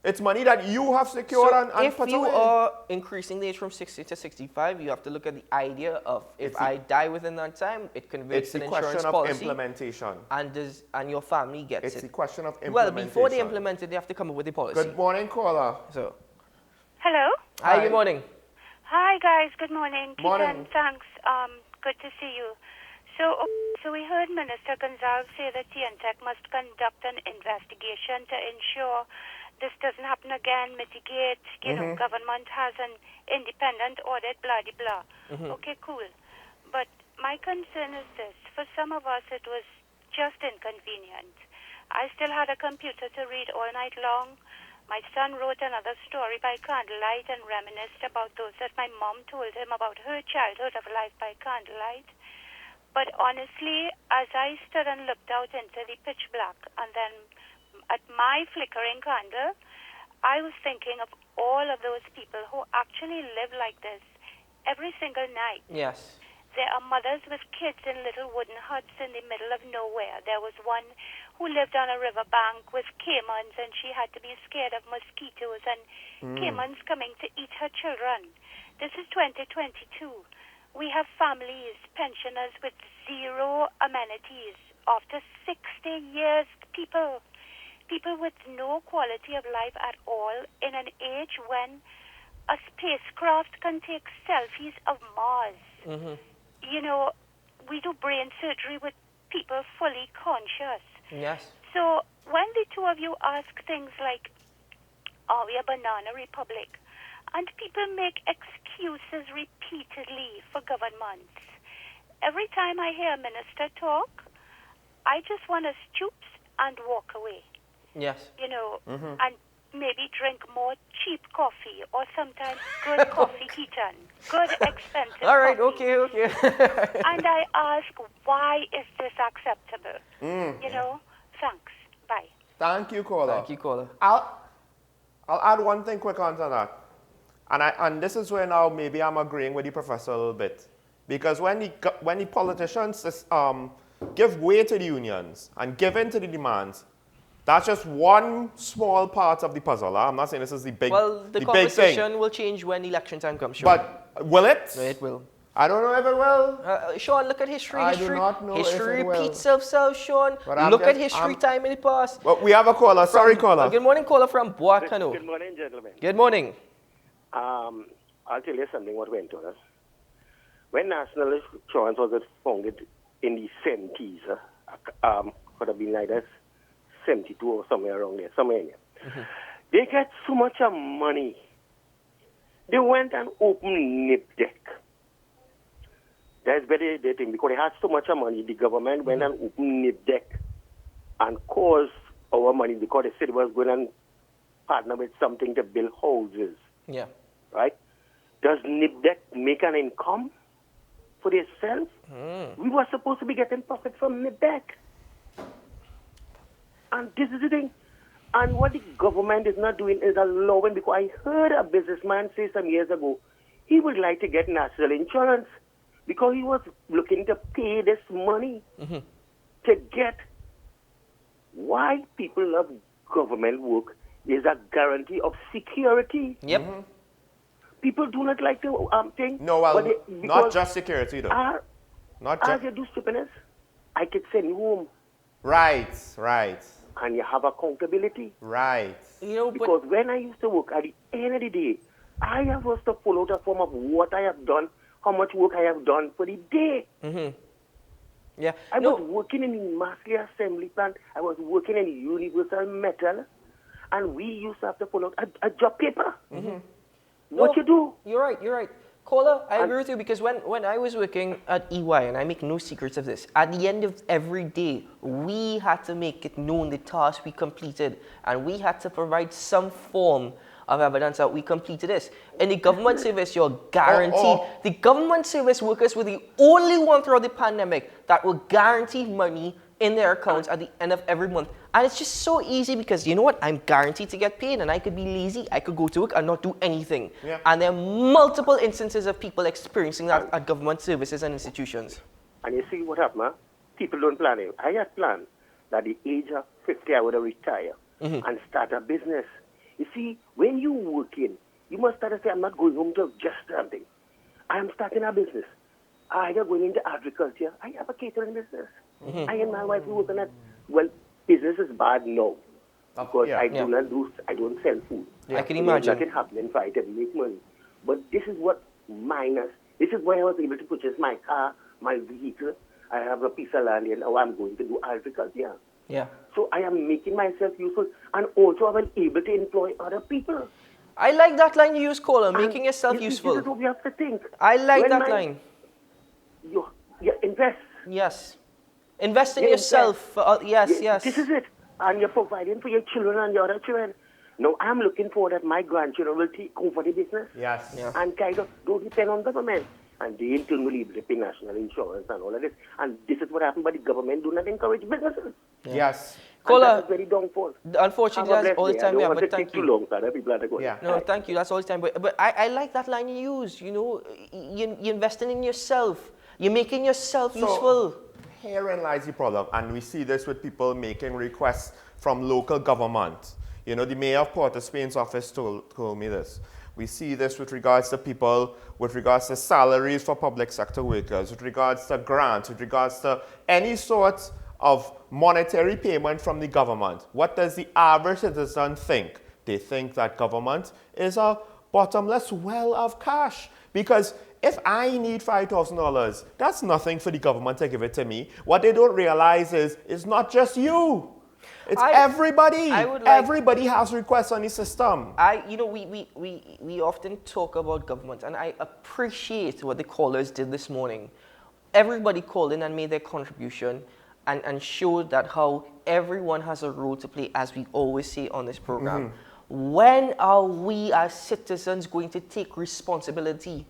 It's money that you have secured and if put you away. are increasing the age from 60 to 65, you have to look at the idea of if I die within that time, it converts It's an the insurance question of policy. implementation. And your family gets It's it. the question of Well, implementation. before they implement it, they have to come up with the policy. Good morning, caller. So, Hello. hi, good morning. Hi, guys. Good morning. Morning. Keaton, thanks. Good to see you. So we heard Minister Gonzalez say that TNTech must conduct an investigation to ensure this doesn't happen again, mitigate, government has an independent audit, blah, blah, blah. Okay, cool. But my concern is this. For some of us, it was just inconvenient. I still had a computer to read all night long. My son wrote another story by candlelight and reminisced about those that my mom told him about her childhood of life by candlelight. But honestly, as I stood and looked out into the pitch black and then at my flickering candle, I was thinking of all of those people who actually live like this every single night. Yes. There are mothers with kids in little wooden huts in the middle of nowhere. There was one who lived on a riverbank with caimans, and she had to be scared of mosquitoes and caimans coming to eat her children. This is 2022. We have families, pensioners with zero amenities. After 60 years, people with no quality of life at all in an age when a spacecraft can take selfies of Mars. You know, we do brain surgery with people fully conscious. Yes. So when the two of you ask things like, are we a banana republic? And people make excuses repeatedly for governments. Every time I hear a minister talk, I just want to stoop and walk away. Yes. You know, and maybe drink more cheap coffee or sometimes good coffee, Keaton. Good, expensive All right, coffee. okay. And I ask, why is this acceptable? You know, thanks. Bye. Thank you, caller. Thank you, caller. I'll add one thing quick onto that. And this is where now maybe I'm agreeing with the professor a little bit. Because when the politicians give way to the unions and give in to the demands, that's just one small part of the puzzle. I'm not saying this is the big, Well, the big conversation thing. will change when election time comes. Sean. But will it? No, it will. I don't know if it will. Sean, look at history. I do not know history if it will. repeats itself, Sean. But I'm Look at just- history time in the past. Well, we have a caller. Sorry, caller. Good morning, caller from Boakano. Good morning, gentlemen. Good morning. I'll tell you something what went on us. When National Insurance was founded in the 70s, could have been like that, 72 or somewhere around there, somewhere in there. They get so much money. They went and opened NIPDEC. That's very the thing, because they had so much money, the government went and opened NIPDEC and caused our money because they said it was going to partner with something to build houses. Yeah. Right? Does NIPDEC make an income for themselves? We were supposed to be getting profit from NIPDEC. And this is the thing. And what the government is not doing is allowing, because I heard a businessman say some years ago, he would like to get national insurance because he was looking to pay this money to get. Why people love government work is a guarantee of security. Yep. People do not like to think. No, well, but not just security, though. Not as just. you do stupidness, I could send you home. Right. And you have accountability. Right. You know, because when I used to work, at the end of the day, I have was to follow the form of what I have done, how much work I have done for the day. Yeah. I was working in the Masley Assembly Plant. I was working in the Universal Metal. And we used to have to follow a job paper. What you do? You're right. Caller, I agree with you, because when I was working at EY, and I make no secrets of this, at the end of every day, we had to make it known the task we completed, and we had to provide some form of evidence that we completed this. In the government service, you're guaranteed. The government service workers were the only one throughout the pandemic that will guarantee money in their accounts at the end of every month. And it's just so easy because, you know what, I'm guaranteed to get paid, and I could be lazy, I could go to work and not do anything. Yeah. And there are multiple instances of people experiencing that at government services and institutions. And you see what happened, huh? People don't plan it. I had planned. that the age of 50 I would have retired and start a business. You see, when you working, you must start to say, I'm not going home to just something. I am starting a business. I am going into agriculture. I have a catering business. I and my wife, we working at, well, business is bad now. Because I don't sell food. I can imagine. Nothing happening for I to make money. But this is what this is why I was able to purchase my car, my vehicle. I have a piece of land and now I'm going to do agriculture. Yeah. So I am making myself useful and also I'm able to employ other people. I like that line you use, caller, making yourself useful. This is what we have to think. I like that line. You invest. Yes. Invest in yourself. Yes. This is it. And you're providing for your children and your other children. Now, I'm looking forward that my grandchildren will take over the business. Yes. And kind of don't depend on government. And they in turn will leave the national insurance and all of this. And this is what happened, but the government do not encourage businesses. Yes. Caller, that's very downfall. Unfortunately, that's all the time we have, but thank you. Too long, so people have to go. No, thank you. That's all the time. But I like that line you use. You know, you're investing in yourself. You're making yourself useful. Herein lies the problem, and we see this with people making requests from local government. You know, the mayor of Port of Spain's office told me this. We see this with regards to people, with regards to salaries for public sector workers, with regards to grants, with regards to any sort of monetary payment from the government. What does the average citizen think? They think that government is a bottomless well of cash. Because if I need $5,000, that's nothing for the government to give it to me. What they don't realize is it's not just you. It's everybody. Everybody has requests on the system. We often talk about government, and I appreciate what the callers did this morning. Everybody called in and made their contribution and showed that how everyone has a role to play, as we always say on this program. When are we as citizens going to take responsibility?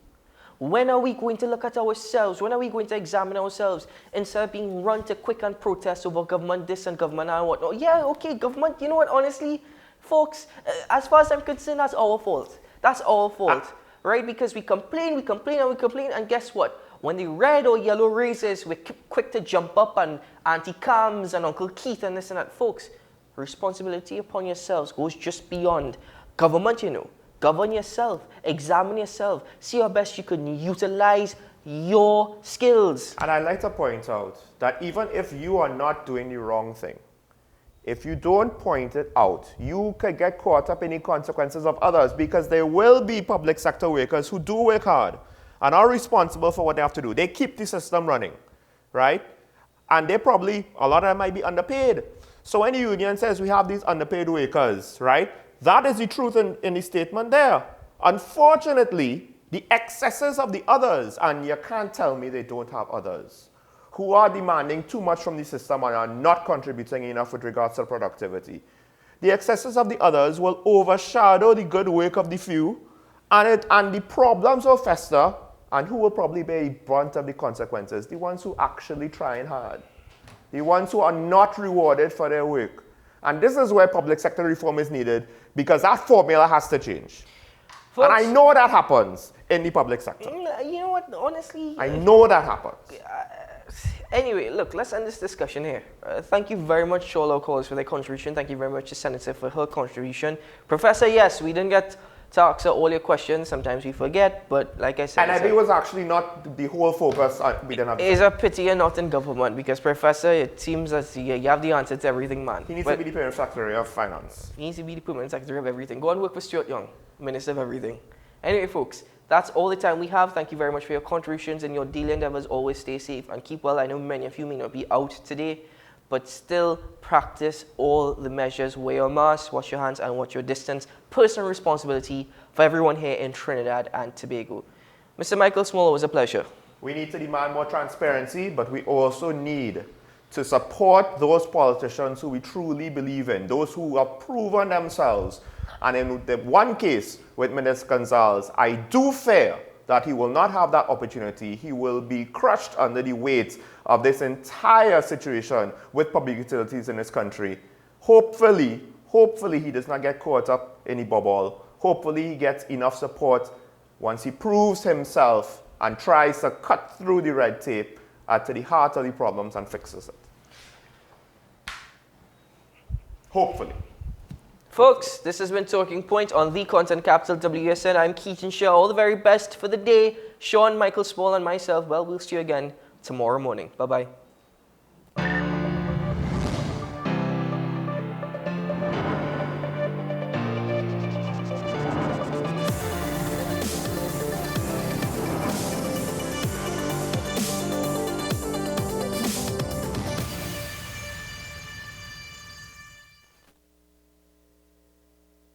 When are we going to look at ourselves? When are we going to examine ourselves instead of being run to quick and protest over government this and government and whatnot? Yeah, okay, government, you know what, honestly, folks, as far as I'm concerned, that's our fault. That's our fault, right? Because we complain, and guess what? When the red or yellow raises, we're quick to jump up and Auntie Cams and Uncle Keith and this and that. Folks, responsibility upon yourselves goes just beyond government, you know. Govern yourself, examine yourself, see how best you can utilize your skills. And I'd like to point out that even if you are not doing the wrong thing, if you don't point it out, you could get caught up in the consequences of others, because there will be public sector workers who do work hard and are responsible for what they have to do. They keep the system running, right? And they probably, a lot of them might be underpaid. So when the union says we have these underpaid workers, right? That is the truth in the statement there. Unfortunately, the excesses of the others, and you can't tell me they don't have others, who are demanding too much from the system and are not contributing enough with regards to productivity. The excesses of the others will overshadow the good work of the few, and the problems will fester, and who will probably bear the brunt of the consequences? The ones who actually trying hard. The ones who are not rewarded for their work. And this is where public sector reform is needed, because that formula has to change. Folks, and I know that happens in the public sector. You know what, honestly... I know that happens. Anyway, look, let's end this discussion here. Thank you very much to all our callers for their contribution. Thank you very much to Senator for her contribution. Professor, yes, we didn't get to answer all your questions. Sometimes we forget, but like I said... And I think it was actually not the whole focus. We didn't have. It's a pity you're not in government, because, Professor, it seems as you have the answer to everything, man. He needs to be the Permanent Secretary of Finance. He needs to be the Permanent Secretary of everything. Go and work for Stuart Young, Minister of Everything. Anyway, folks, that's all the time we have. Thank you very much for your contributions and your daily endeavors. Always stay safe and keep well. I know many of you may not be out today, but still practice all the measures. Wear your mask, wash your hands, and watch your distance. Personal responsibility for everyone here in Trinidad and Tobago. Mr. Michael Small, it was a pleasure. We need to demand more transparency, but we also need to support those politicians who we truly believe in, those who have proven themselves. And in the one case with Minister Gonzalez, I do fear that he will not have that opportunity. He will be crushed under the weight of this entire situation with public utilities in this country. Hopefully he does not get caught up in the bubble. Hopefully he gets enough support once he proves himself and tries to cut through the red tape to the heart of the problems and fixes it. Hopefully. Folks, this has been Talking Point on the Content Capital WSN. I'm Keaton Shaw. All the very best for the day. Sean, Michael Small, and myself, well, we'll see you again tomorrow morning. Bye-bye.